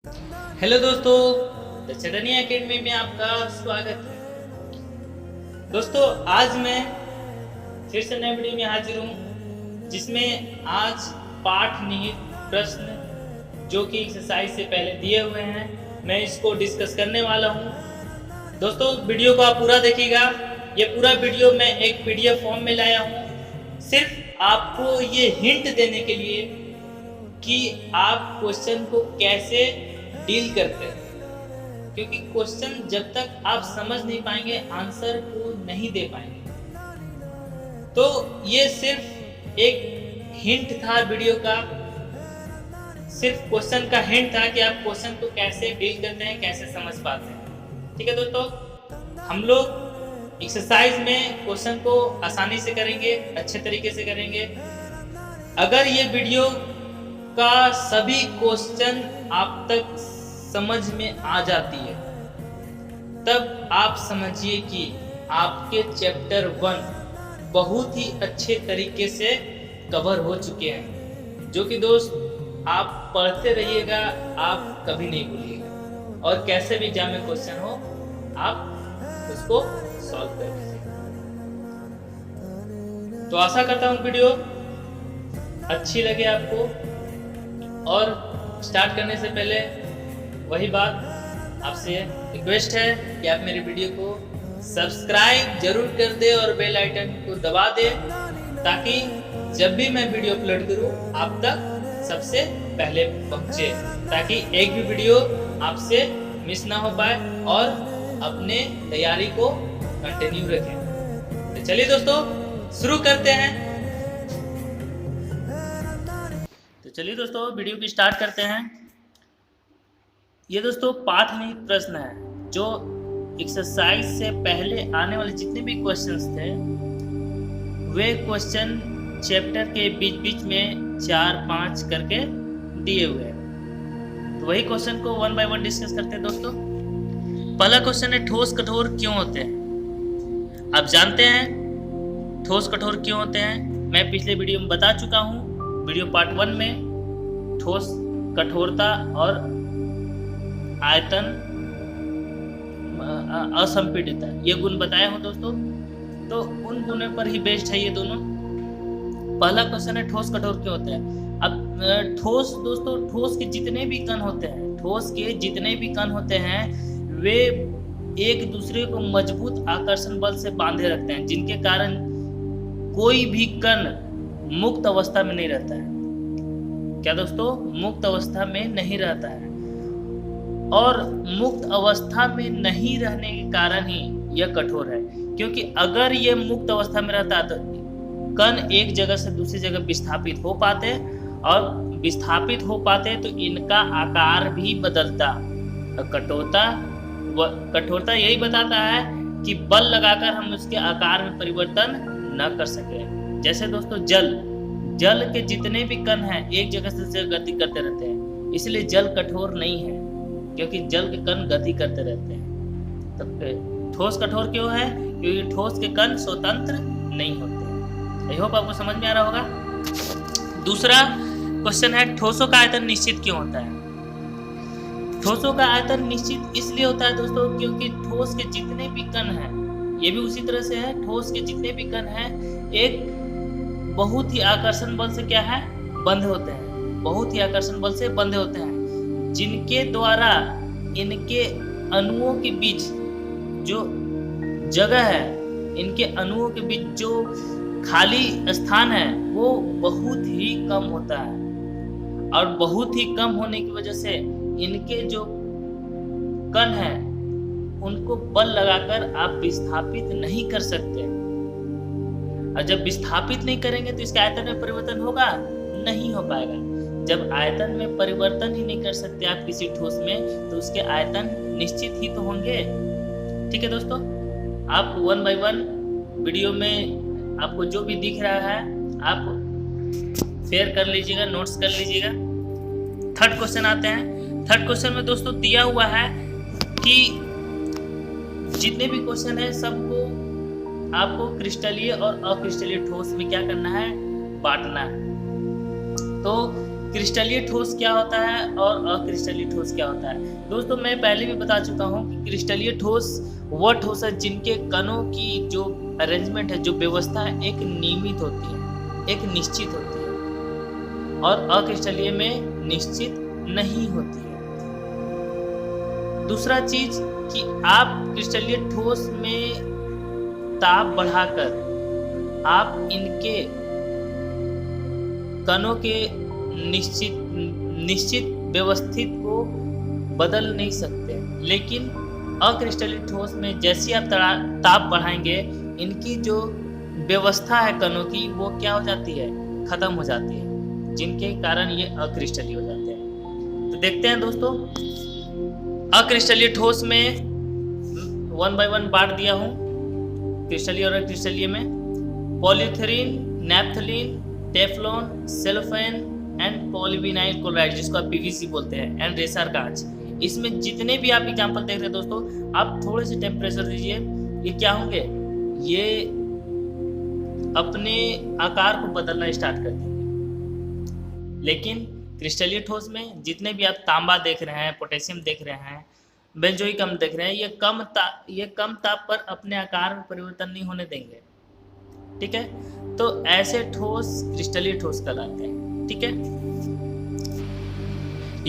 Hello दोस्तों, the चटनिया academy में आपका स्वागत है। दोस्तों, आज मैं फिर से नए वीडियो में हाजिर हूँ, जिसमें आज पाठ निहित प्रश्न जो कि एक्सरसाइज से पहले दिए हुए हैं, मैं इसको डिस्कस करने वाला हूँ। दोस्तों, वीडियो को आप पूरा देखिएगा। ये पूरा वीडियो मैं एक पीडीएफ फॉर्म में लाया हूँ, सिर्फ आपको ये हिंट देने के लिए कि आप क्वेश्चन को कैसे डील करते हैं, क्योंकि क्वेश्चन जब तक आप समझ नहीं पाएंगे, आंसर को नहीं दे पाएंगे। तो ये सिर्फ एक हिंट था वीडियो का, सिर्फ क्वेश्चन का हिंट था कि आप क्वेश्चन को कैसे डील करते हैं, कैसे समझ पाते हैं। ठीक है दोस्तों, हम लोग एक्सरसाइज में क्वेश्चन को आसानी से करेंगे, अच्छे तरीके से करेंगे। अगर ये वीडियो का सभी क्वेश्चन आप तक समझ में आ जाती है, तब आप समझिए कि आपके चैप्टर 1 बहुत ही अच्छे तरीके से कवर हो चुके हैं, जो कि दोस्त आप पढ़ते रहिएगा, आप कभी नहीं भूलिएगा, और कैसे भी एग्जाम में क्वेश्चन हो आप उसको सॉल्व कर लीजिएगा। तो आशा करता हूँ वीडियो अच्छी लगे आपको, और स्टार्ट करने से पहले वही बात आपसे रिक्वेस्ट है कि आप मेरे वीडियो को सब्सक्राइब जरूर कर दे और बेल आइकन को दबा दे, ताकि जब भी मैं वीडियो अपलोड करूं आप तक सबसे पहले पहुंचे, ताकि एक भी वीडियो आपसे मिस ना हो पाए और अपने तैयारी को कंटिन्यू रखें। तो चलिए दोस्तों, शुरू करते हैं। चलिए दोस्तों, वीडियो की स्टार्ट करते हैं। ये दोस्तों पाठ निहित प्रश्न है, जो एक्सरसाइज से पहले आने वाले जितने भी क्वेश्चंस थे, वे क्वेश्चन चैप्टर के बीच बीच में 4-5 करके दिए हुए हैं। तो वही क्वेश्चन को 1 बाय 1 डिस्कस करते हैं दोस्तों। पहला क्वेश्चन है, ठोस कठोर क्यों होते हैं? आप जानते हैं ठोस कठोर क्यों होते हैं, मैं पिछले वीडियो में बता चुका हूँ। वीडियो पार्ट 1 में ठोस कठोरता और आयतन असंपीडितता ये गुण बताए हो दोस्तों, तो उन गुणों पर ही बेस्ड है ये दोनों। पहला क्वेश्चन है, ठोस कठोर क्यों होते हैं? अब ठोस दोस्तों, ठोस के जितने भी कण होते हैं, ठोस के जितने भी कण होते हैं, वे एक दूसरे को मजबूत आकर्षण बल से बांधे रखते हैं, जिनके कारण कोई भी कण मुक्त अवस्था में नहीं रहता है। क्या दोस्तों? मुक्त अवस्था में नहीं रहता है, और मुक्त अवस्था में नहीं रहने के कारण ही यह कठोर है। क्योंकि अगर यह मुक्त अवस्था में रहता तो कण एक जगह से दूसरी जगह विस्थापित हो पाते, और विस्थापित हो पाते तो इनका आकार भी बदलता। कठोरता यही बताता है कि बल लगाकर हम उसके आकार में परिवर्तन न कर सके। जैसे दोस्तों जल के जितने भी कण हैं एक जगह से दूसरी गति करते रहते हैं, इसलिए जल कठोर नहीं है, क्योंकि जल के कण गति करते रहते हैं। तब ठोस कठोर क्यों है? क्योंकि ठोस के कण स्वतंत्र नहीं होते। आई होप आपको समझ में आ रहा होगा। दूसरा क्वेश्चन है, ठोसों का आयतन निश्चित क्यों होता है? ठोसों का आयतन निश्चित इसलिए होता है दोस्तों, क्योंकि ठोस के जितने भी कण हैं, ये भी उसी तरह से है, ठोस के जितने भी कण हैं एक बहुत ही आकर्षण बल से क्या है, बंधे होते हैं। बहुत ही आकर्षण बल से बंधे होते हैं, जिनके द्वारा इनके अणुओं के बीच जो जगह है, इनके अणुओं के बीच जो खाली स्थान है, वो बहुत ही कम होता है, और बहुत ही कम होने की वजह से इनके जो कण हैं उनको बल लगाकर आप विस्थापित नहीं कर सकते। और जब विस्थापित नहीं करेंगे तो इसके आयतन में परिवर्तन होगा? नहीं हो पाएगा। जब आयतन में परिवर्तन ही नहीं कर सकते आप किसी ठोस में, तो उसके आयतन निश्चित ही तो होंगे। ठीक है दोस्तों, आप 1 बाय 1 वीडियो में आपको जो भी दिख रहा है आप शेयर कर लीजिएगा, नोट्स कर लीजिएगा। थर्ड क्वेश्चन आते हैं। थर्ड क्वेश्चन में दोस्तों दिया हुआ है कि जितने भी क्वेश्चन है सबको आपको क्रिस्टलीय और अक्रिस्टलीय ठोस में क्या करना है, बांटना है। तो क्रिस्टलीय ठोस क्या होता है और अक्रिस्टलीय ठोस क्या होता है। दोस्तों मैं पहले भी बता चुका हूँ कि क्रिस्टलीय ठोस वह ठोस है जिनके कणों की जो अरेंजमेंट है, जो व्यवस्था है, एक नियमित होती है, एक निश्चित होती है, और अक्रिस्टलीय में निश्चित नहीं होती है। दूसरा चीज कि आप क्रिस्टलीय ठोस में ताप बढ़ाकर आप इनके कणों के निश्चित व्यवस्थित को बदल नहीं सकते, लेकिन अक्रिस्टलीय ठोस में जैसे आप ताप बढ़ाएंगे इनकी जो व्यवस्था है कणों की वो क्या हो जाती है, खत्म हो जाती है, जिनके कारण ये अक्रिस्टलीय हो जाते हैं। तो देखते हैं दोस्तों, अक्रिस्टलीय ठोस में 1 बाय 1 बांट दिया हूँ क्रिस्टलीय और अक्रिस्टलीय में। Polythene, naphthalene, Teflon, cellophane and polyvinyl chloride, जिसको आप पीवीसी बोलते हैं, एंड रेसार कांच। इसमें जितने भी आप एग्जांपल देख रहे हैं दोस्तों, आप थोड़े से टेम्परेचर दीजिए, ये क्या होंगे, ये अपने आकार को बदलना स्टार्ट कर देंगे। लेकिन क्रिस्टलीय ठोस में जितने भी आप तांबा देख रहे हैं, पोटेशियम देख रहे हैं, बेंजोइक अम्ल देख रहे हैं, ये कम ताप पर अपने आकार में परिवर्तन नहीं होने देंगे। ठीक है, तो ऐसे ठोस क्रिस्टलीय ठोस कहलाते हैं। ठीक है,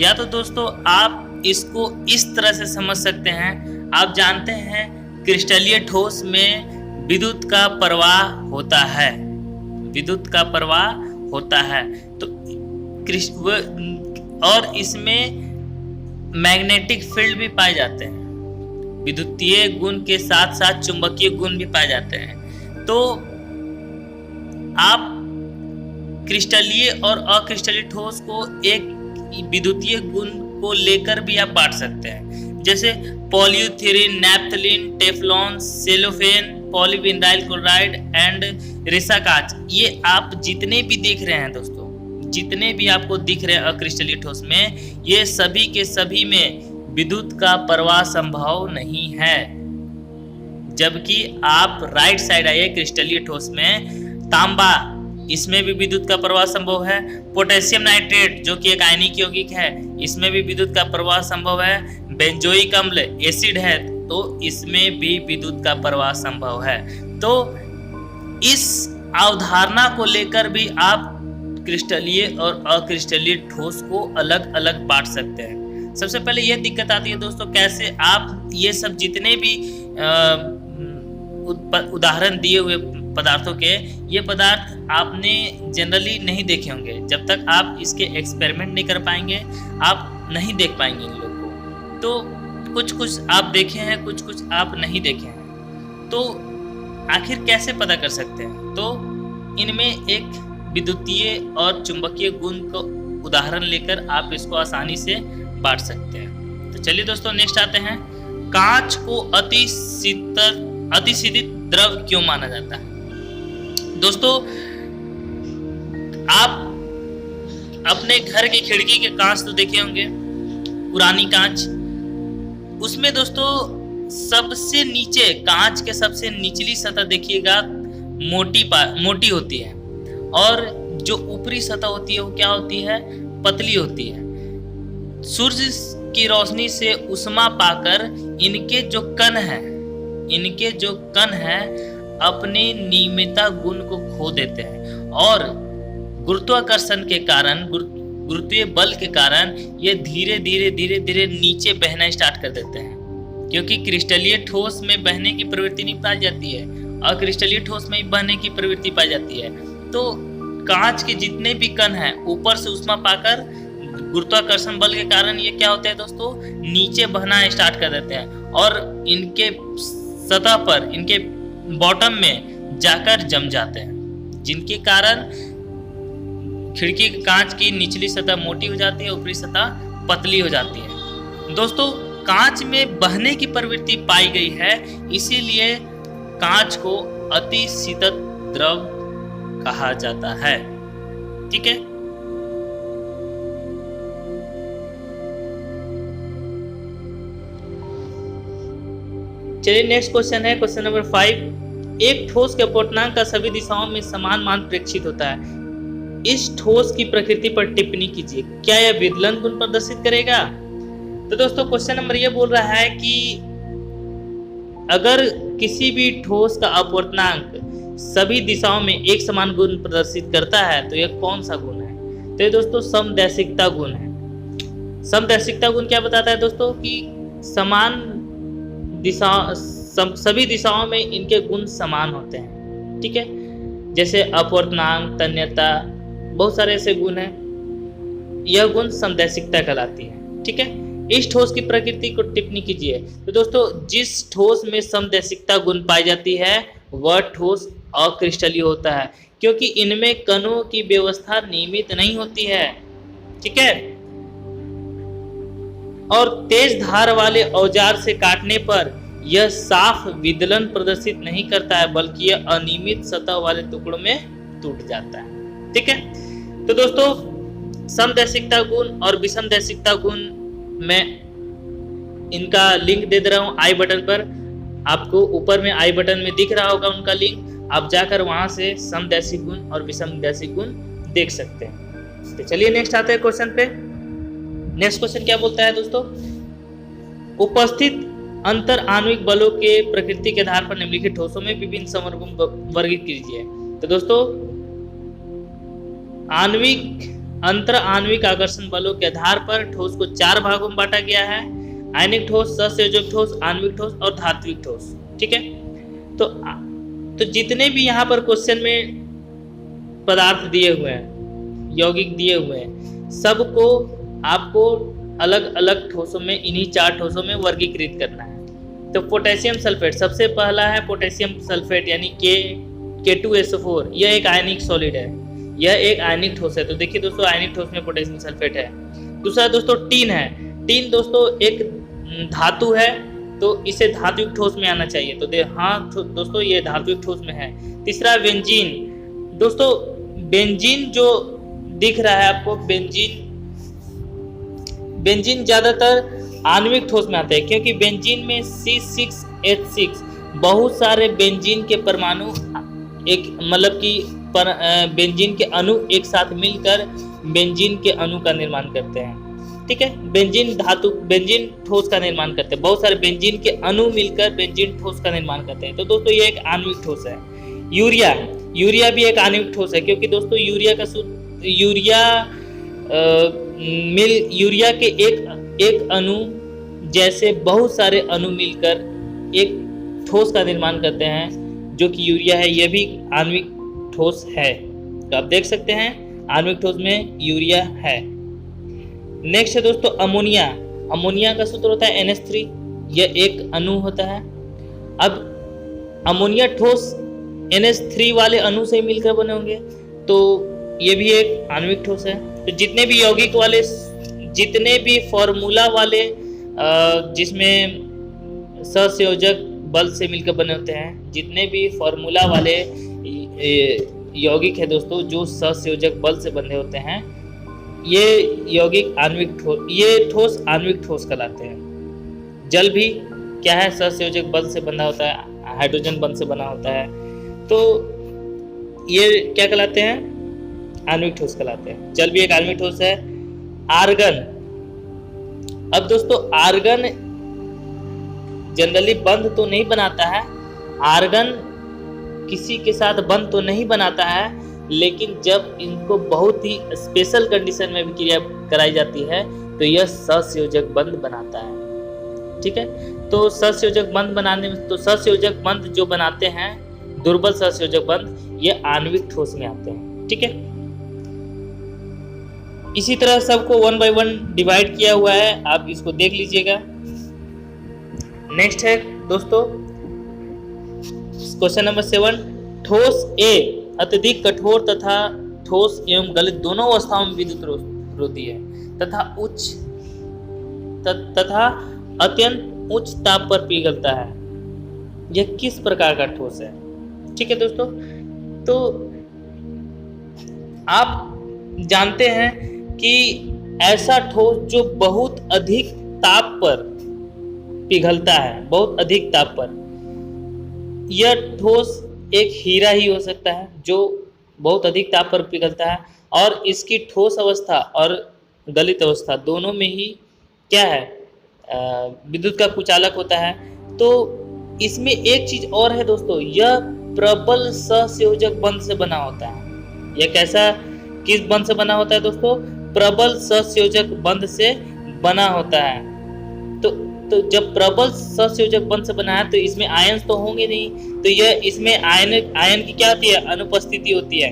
या तो दोस्तों आप इसको इस तरह से समझ सकते हैं, आप जानते हैं क्रिस्टलीय ठोस में विद्युत का प्रवाह होता है, विद्युत का प्रवाह होता है, तो और इसमें मैग्नेटिक फील्ड भी पाए जाते हैं, विद्युतीय गुण के साथ साथ चुंबकीय गुण भी पाए जाते हैं। तो आप क्रिस्टलीय और अक्रिस्टलीय ठोस को एक विद्युतीय गुण को लेकर भी आप बांट सकते हैं, जैसे polythene, naphthalene, Teflon, cellophane, polyvinyl chloride and रेसा कांच। ये आप जितने भी देख रहे हैं दोस्तों, जितने भी आपको दिख रहे हैं अक्रिस्टलीय ठोस में, ये सभी के सभी में विद्युत का प्रवाह संभव नहीं है। जबकि आप राइट साइड आइए, क्रिस्टलीय ठोस में तांबा, इसमें भी विद्युत का प्रवाह संभव है। पोटेशियम नाइट्रेट जो कि एक आयनिक यौगिक है, इसमें भी विद्युत का प्रवाह संभव है। बेंजोइक अम्ल एसिड है, तो इसमें भी विद्युत का प्रवाह संभव है। तो इस अवधारणा को लेकर भी आप क्रिस्टलीय और अक्रिस्टलीय ठोस को अलग अलग बांट सकते हैं। सबसे पहले यह दिक्कत आती है दोस्तों, कैसे आप ये सब जितने भी उदाहरण दिए हुए पदार्थों के, ये पदार्थ आपने जनरली नहीं देखे होंगे। जब तक आप इसके एक्सपेरिमेंट नहीं कर पाएंगे, आप नहीं देख पाएंगे इन लोग को। तो कुछ आप देखे हैं, कुछ आप नहीं देखे हैं, तो आखिर कैसे पता कर सकते हैं? तो इनमें एक विद्युतीय और चुंबकीय गुण को उदाहरण लेकर आप इसको आसानी से बांट सकते हैं। तो चलिए दोस्तों, नेक्स्ट आते हैं, कांच को अतिशीतित द्रव क्यों माना जाता है? दोस्तों, आप अपने घर की खिड़की के कांच तो देखे होंगे, पुरानी कांच, उसमें दोस्तों सबसे नीचे, कांच के सबसे निचली सतह देखिएगा मोटी होती है, और जो ऊपरी सतह होती है वो क्या होती है, पतली होती है। सूर्य की रोशनी से उष्मा पाकर इनके जो कण हैं अपने नियमितता गुण को खो देते हैं, और गुरुत्वाकर्षण के कारण, गुरुत्वीय बल के कारण ये धीरे धीरे नीचे बहना स्टार्ट कर देते हैं। क्योंकि क्रिस्टलीय ठोस में बहने की प्रवृत्ति नहीं पाई जाती है, और क्रिस्टलीय ठोस में बहने की प्रवृत्ति पाई जाती है। तो कांच के जितने भी कण हैं ऊपर से उष्मा पाकर गुरुत्वाकर्षण बल के कारण ये क्या होते हैं दोस्तों, नीचे बहना स्टार्ट कर देते हैं, और इनके सतह पर, इनके बॉटम में जाकर जम जाते हैं, जिनके कारण खिड़की के कांच की निचली सतह मोटी हो जाती है, ऊपरी सतह पतली हो जाती है। दोस्तों, कांच में बहने की प्रवृत्ति पाई गई है, इसीलिए कांच को अतिशीतल द्रव कहा जाता है। ठीक है, चलिए नेक्स्ट क्वेश्चन है, क्वेश्चन नंबर 5। एक ठोस के अपवर्तनांक का सभी दिशाओं में समान मान प्रेक्षित होता है। इस ठोस की प्रकृति पर टिप्पणी कीजिए, क्या यह विदलन गुण प्रदर्शित करेगा? तो दोस्तों क्वेश्चन नंबर ये बोल रहा है कि अगर किसी भी ठोस का अपवर्तनांक सभी दिशाओं में एक समान गुण प्रदर्शित करता है तो यह कौन सा गुण है? तो ये दोस्तों समदैशिकता गुण है। समदैशिकता गुण क्या बताता है दोस्तों कि समान दिशा सभी दिशाओं में इनके गुण समान होते हैं। ठीक है, जैसे अपवर्तनांक, तन्यता, बहुत सारे ऐसे गुण हैं। यह गुण समदैशिकता कहलाती है। ठीक है, इस ठोस की प्रकृति को टिप्पणी कीजिए। तो दोस्तों जिस ठोस में समदैशिकता गुण पाई जाती है वह ठोस अक्रिस्टलीय होता है, क्योंकि इनमें कणों की व्यवस्था नियमित नहीं होती है। ठीक है, और तेज धार वाले औजार से काटने पर यह साफ विदलन प्रदर्शित नहीं करता है, बल्कि यह अनियमित सतह वाले टुकड़ों में टूट जाता है। ठीक है, तो दोस्तों समदैशिकता गुण और विषमदैशिकता गुण मैं इनका लिंक दे दे रहा हूं आई बटन पर। आपको ऊपर में आई बटन में दिख रहा होगा उनका लिंक, आप जाकर वहां से समदैशिक गुण और विषमदैशिक गुण देख सकते हैं। तो चलिए नेक्स्ट आते हैं क्वेश्चन पे। नेक्स्ट क्वेश्चन क्या बोलता है दोस्तों, उपस्थित अंतर आणविक बलों के प्रकृति के आधार पर निम्नलिखित ठोसों में विभिन्न समरूपों को वर्गीकृत कीजिए। तो दोस्तों अंतर आणविक आकर्षण बलों के आधार पर ठोस को 4 भागों में बांटा गया है। आयनिक ठोस, सहसंयोजक ठोस, आणविक ठोस और धात्विक ठोस। ठीक है, तो जितने भी यहाँ पर क्वेश्चन में पदार्थ दिए हुए हैं, यौगिक दिए हुए हैं, सबको आपको अलग अलग ठोसों में, इन्हीं 4 ठोसों में वर्गीकृत करना है। तो पोटेशियम सल्फेट सबसे पहला है, पोटेशियम सल्फेट यानी K2SO4। यह एक आयनिक सॉलिड है, यह एक आयनिक ठोस है। तो देखिए दोस्तों आयनिक ठोस में पोटेशियम सल्फेट है। दूसरा दोस्तों टीन है। टीन दोस्तों एक धातु है, तो इसे धात्विक ठोस में आना चाहिए। तो दोस्तों ये धात्विक ठोस में है। तीसरा बेंजीन। दोस्तों बेंजीन जो दिख रहा है आपको, बेंजीन ज्यादातर आणविक ठोस में आते हैं, क्योंकि बेंजीन में C6H6 बहुत सारे बेंजीन के परमाणु एक मतलब कि बेंजीन के अणु एक साथ मिलकर बेंजीन के अणु का निर्माण करते हैं। ठीक है, बेंजीन ठोस का निर्माण करते हैं। बहुत सारे बेंजीन के अणु मिलकर बेंजीन ठोस का निर्माण करते हैं। तो दोस्तों ये एक आणविक ठोस है। यूरिया भी एक आणविक ठोस है, क्योंकि दोस्तों यूरिया के एक अणु जैसे बहुत सारे अणु मिलकर एक ठोस का निर्माण करते हैं, जो कि यूरिया है। यह भी आणविक ठोस है। तो आप देख सकते हैं आणविक ठोस में यूरिया है। नेक्स्ट है दोस्तों अमोनिया का सूत्र होता है NH3। यह एक अणु होता है। अब अमोनिया ठोस NH3 वाले अणु से मिलकर बने होंगे, तो ये भी एक आणविक ठोस है। तो जितने भी यौगिक वाले, जितने भी फॉर्मूला वाले जिसमें सहसंयोजक बल से मिलकर बने होते हैं, जितने भी फॉर्मूला वाले यौगिक है दोस्तों जो सहसंयोजक बल से बंधे होते हैं, ये यौगिक ये ठोस आणविक ठोस कहलाते हैं। जल भी क्या है, सहसंयोजक बल से बंधा होता है, हाइड्रोजन बंध से बना होता है। तो ये क्या कहलाते हैं, आणविक ठोस कहलाते हैं। जल भी एक आणविक ठोस है। आर्गन। अब दोस्तों आर्गन जनरली बंध तो नहीं बनाता है, आर्गन किसी के साथ बंध तो नहीं बनाता है, लेकिन जब इनको बहुत ही स्पेशल कंडीशन में भी क्रिया कराई जाती है तो यह सहसंयोजक बंध बनाता है। ठीक है, तो सहसंयोजक बंध बनाने में, तो सहसंयोजक बंध जो बनाते हैं, दुर्बल सहसंयोजक बंध, ये आणविक ठोस में आते हैं। ठीक है, इसी तरह सबको 1 by 1 डिवाइड किया हुआ है, आप इसको देख लीजिएगा। नेक्स्ट है दोस्तों क्वेश्चन नंबर 7। ठोस A अत्यधिक कठोर तथा ठोस एवं गलित दोनों अवस्थाओं में विद्युत रोधी है तथा अत्यंत उच्च ताप पर पिघलता है। यह किस प्रकार का ठोस है? ठीक है दोस्तों, तो आप जानते हैं कि ऐसा ठोस जो बहुत अधिक ताप पर पिघलता है, बहुत अधिक ताप पर, यह ठोस एक हीरा ही हो सकता है जो बहुत अधिक ताप पर पिघलता है और इसकी ठोस अवस्था और गलित अवस्था दोनों में ही क्या है, विद्युत का कुचालक होता है। तो इसमें एक चीज और है दोस्तों, यह प्रबल सहसंयोजक बंध से बना होता है। यह कैसा, किस बंध से बना होता है दोस्तों? प्रबल सहसंयोजक बंध से बना होता है। तो जब प्रबल सहसंयोजक बंध से बना है तो इसमें आयन तो होंगे नहीं, तो यह इसमें आयन की क्या होती है, अनुपस्थिति होती है।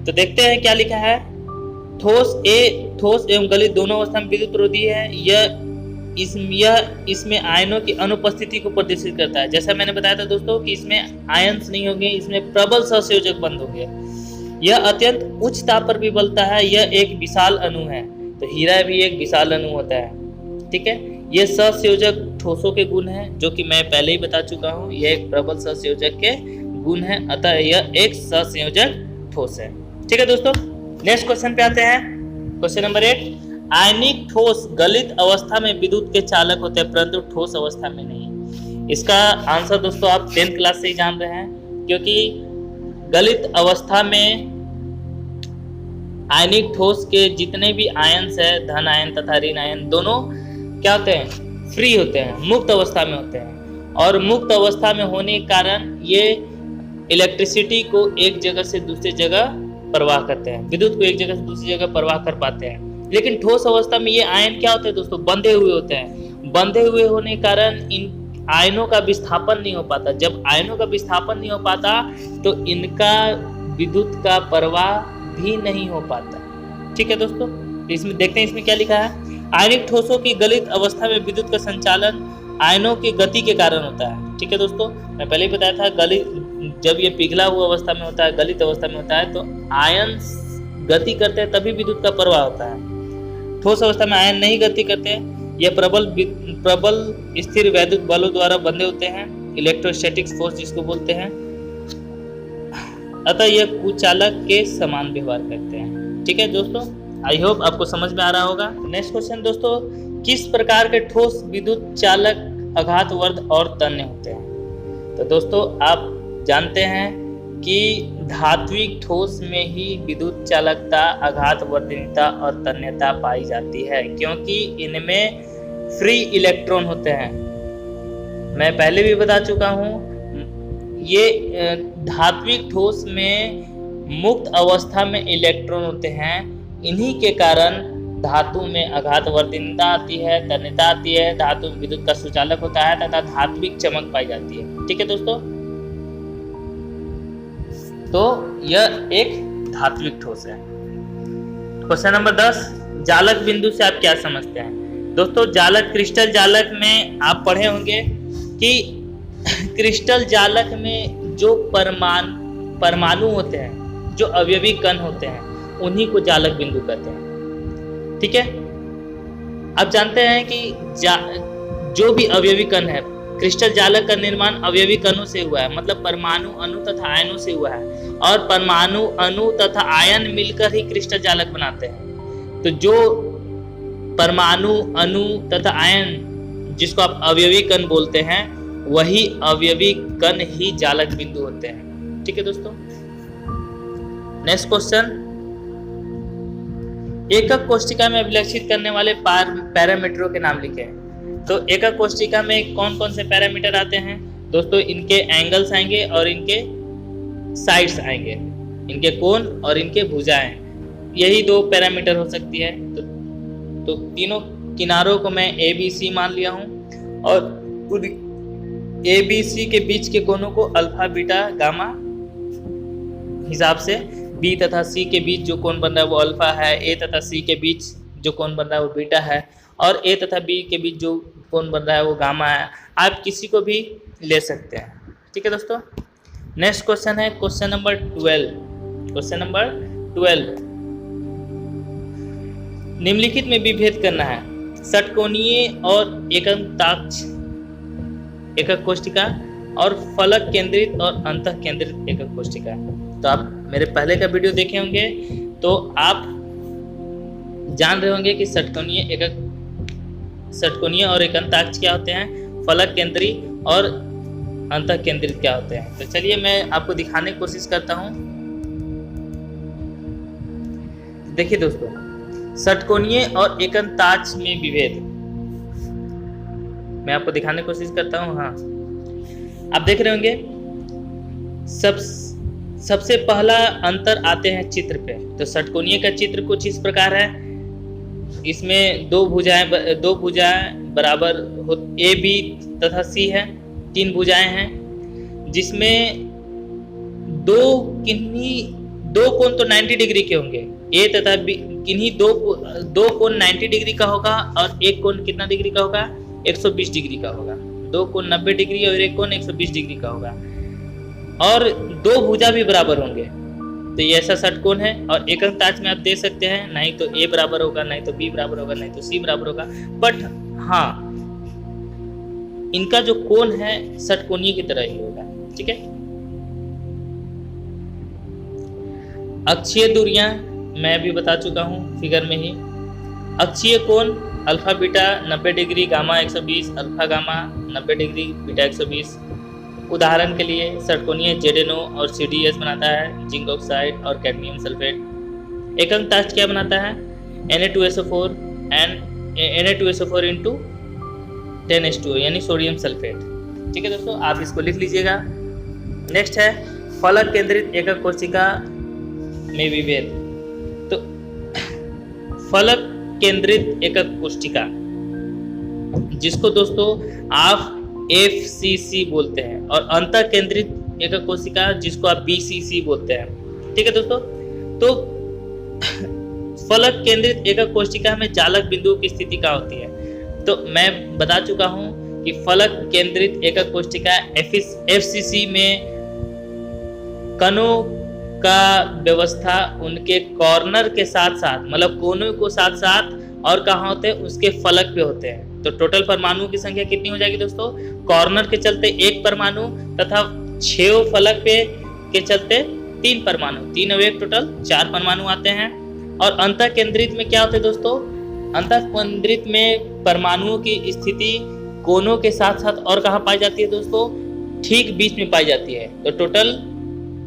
तो देखते हैं क्या लिखा है। ठोस एवं गलित दोनों अवस्था में विद्युत विरोधी है। यह इसमें आयनों की अनुपस्थिति को प्रदर्शित करता है। जैसा मैंने बताया था दोस्तों कि इसमें आयन्स नहीं होंगे, इसमें प्रबल सहसंयोजक बंध होंगे। यह अत्यंत उच्च ताप पर भी बलता है। यह एक विशाल अणु है, तो हीरा भी एक विशाल अणु होता है। ठीक है, ये सहसंयोजक ठोसों के गुण हैं, जो कि मैं पहले ही बता चुका हूँ। यह एक प्रबल सहसंयोजक के गुण है, अतः यह एक सहसंयोजक ठोस है। ठीक है दोस्तों, नेक्स्ट क्वेश्चन पे आते हैं। क्वेश्चन नंबर 8, आयनिक ठोस गलित अवस्था में विद्युत के चालक होते हैं परंतु ठोस अवस्था में नहीं। इसका आंसर दोस्तों आप 10th क्लास से ही जान रहे हैं, क्योंकि गलित अवस्था में आयनिक ठोस के जितने भी आयन्स है, धन आयन तथा ऋण आयन, दोनों क्या होते हैं, फ्री होते हैं, मुक्त अवस्था में होते हैं। और मुक्त अवस्था में होने के कारण ये इलेक्ट्रिसिटी को एक जगह से दूसरी जगह प्रवाह करते हैं, विद्युत को एक जगह से दूसरी जगह प्रवाह कर पाते हैं। लेकिन ठोस अवस्था में ये आयन क्या होते हैं दोस्तों, बंधे हुए होते हैं। बंधे हुए होने के कारण इन आयनों का विस्थापन नहीं हो पाता। जब आयनों का विस्थापन नहीं हो पाता तो इनका विद्युत का प्रवाह भी नहीं हो पाता। ठीक है दोस्तों, इसमें देखते हैं इसमें क्या लिखा है। आयनिक ठोसों की गलित अवस्था में विद्युत का संचालन आयनों की गति के कारण होता है। ठीक है दोस्तों, मैं पहले ही बताया था, जब ये पिघला हुआ अवस्था में होता है, गलित अवस्था में होता है, तो आयन गति करते हैं तभी विद्युत का प्रवाह होता है। ठोस अवस्था में आयन नहीं गति करते, यह प्रबल स्थिर वैद्युत बलों द्वारा बंधे होते हैं, इलेक्ट्रोस्टैटिक्स फोर्स जिसको बोलते हैं, अतः यह कुचालक के समान व्यवहार करते हैं। ठीक है दोस्तों, आई होप आपको समझ में आ रहा होगा। नेक्स्ट क्वेश्चन दोस्तों, किस प्रकार के ठोस विद्युत चालक आघातवर्ध और तन्य होते हैं? तो दोस्तों आप जानते हैं कि धात्विक ठोस में ही विद्युत चालकता, आघातवर्धनीयता और तन्यता पाई जाती है, क्योंकि इनमें फ्री इलेक्ट्रॉन होते हैं। मैं पहले भी बता चुका हूँ, ये धात्विक ठोस में मुक्त अवस्था में इलेक्ट्रॉन होते हैं। इन्हीं के कारण धातु में आघातवर्धनीयता आती है, तन्यता आती है, धातु में विद्युत का सुचालक होता है तथा धात्विक चमक पाई जाती है। ठीक है दोस्तों, तो यह एक धात्विक ठोस है। क्वेश्चन नंबर 10, जालक बिंदु से आप क्या समझते हैं? दोस्तों जालक, क्रिस्टल जालक में आप पढ़े होंगे कि क्रिस्टल जालक में जो परमाणु होते हैं, जो अवयवी कण होते हैं, उन्हीं को जालक बिंदु कहते हैं। ठीक है, आप जानते हैं कि जो भी अवयवी कण है, क्रिस्टल जालक का निर्माण अवयवी कणों से हुआ है, मतलब परमाणु, अणु तथा आयनों से हुआ है, और परमाणु, अणु तथा आयन मिलकर ही क्रिस्टल जालक बनाते हैं। तो जो परमाणु, अणु तथा आयन जिसको आप अवयवी कण बोलते हैं, वही अवयवी कण ही जालक बिंदु होते हैं। ठीक है दोस्तों, नेक्स्ट क्वेश्चन, एकक कोष्ठिका में अभिलक्षित करने वाले पैरामीटरों के नाम लिखें। तो एकक कोष्ठिका में कौन कौन से पैरामीटर आते हैं दोस्तों? इनके एंगल्स आएंगे और इनके साइड्स आएंगे, इनके कोण और इनके भुजाएं, यही दो पैरामीटर हो सकती है। तो तीनों किनारों को मैं ए बी सी मान लिया हूं, और ए बी सी के बीच के कोणों को अल्फा बीटा गामा हिसाब से, बी तथा सी के बीच जो कोण बन रहा है वो अल्फा है, ए तथा सी के बीच जो कोण बन रहा है वो बीटा है, और ए तथा बी के बीच जो कोण बन रहा है वो गामा है। आप किसी को भी ले सकते हैं। ठीक है दोस्तों, नेक्स्ट क्वेश्चन है क्वेश्चन नंबर 12। क्वेश्चन नंबर 12, निम्नलिखित में विभेद करना है षटकोणीय और एकंताक्ष एकक कोष्ठिका और फलक केंद्रित और अंतः केंद्रित एकक कोष्ठिका। तो आप मेरे पहले का वीडियो देखे होंगे तो आप जान रहे होंगे कि षटकोणीय और एकंताक्ष क्या होते हैं, फलक केंद्री और अंतः केंद्रित क्या होते हैं। तो चलिए मैं आपको दिखाने की कोशिश करता हूँ। देखिए दोस्तों, षटकोणीय और एकंताज में विभेद मैं आपको दिखाने की कोशिश करता हूँ। हाँ, आप देख रहे होंगे सबसे पहला अंतर आते हैं चित्र पे। तो षटकोणीय का चित्र कुछ इस प्रकार है। इसमें दो भुजाएं बराबर ए बी तथा सी है, 3 भुजाएं हैं, जिसमें दो कोण तो 90 डिग्री के होंगे, ए तथा बी, किन्हीं दो कोण 90 डिग्री का होगा और एक कोण कितना डिग्री का होगा, 120 डिग्री का होगा। 2 कोण 90 डिग्री और एक कोण 120 डिग्री का होगा, और 2 भुजा भी बराबर होंगे। तो ये ऐसा षटकोण है। और एकंताज में आप देख सकते हैं, नहीं तो ए बराबर होगा, नहीं तो बी बराबर होगा, नहीं तो सी बराबर होगा। बट हाँ, इनका जो कोण है षटकोणीय की तरह ही होगा। ठीक है। अक्षीय दूरियां मैं भी बता चुका हूं फिगर में ही। अक्षीय कोण alpha beta 90 degree, gamma 120, alpha gamma 90 degree, beta 120। उदाहरण के लिए षटकोणीय ZnO और CdS बनाता है, जिंक ऑक्साइड और कैडमियम सल्फेट। एकंताज क्या बनाता है, Na2SO4 and Na2SO4 into 10H2O यानी सोडियम सल्फेट। ठीक है दोस्तों, आप इसको लिख लीजिएगा। नेक्स्ट है फलक केंद्रित एकक कोशिका में विभेद। तो फलक केंद्रित एकक कोशिका, जिसको दोस्तों आप FCC बोलते हैं, और अंतर केंद्रित एकक कोशिका जिसको आप BCC बोलते हैं। ठीक है दोस्तों, तो फलक केंद्रित एकक कोशिका में जालक बिंदु की स्थिति क्या होती है। तो मैं बता चुका हूं कि फलक केंद्रित एकक कोशिका FCC में कणों का व्यवस्था उनके कॉर्नर के साथ साथ, मतलब कोनों को साथ साथ और कहाँ होते हैं, उसके फलक पे होते हैं। तो टोटल परमाणुओं की संख्या कितनी हो जाएगी दोस्तों, कॉर्नर के चलते 1 परमाणु तथा 6 फलक पे के चलते 3 परमाणु, 3 और 1 टोटल 4 परमाणु आते हैं। और अंतः केंद्रित में क्या होते हैं दोस्तों, अंतः केंद्रित में परमाणुओं की स्थिति कोनों के साथ साथ और कहाँ पाई जाती है दोस्तों, ठीक बीच में पाई जाती है। तो टोटल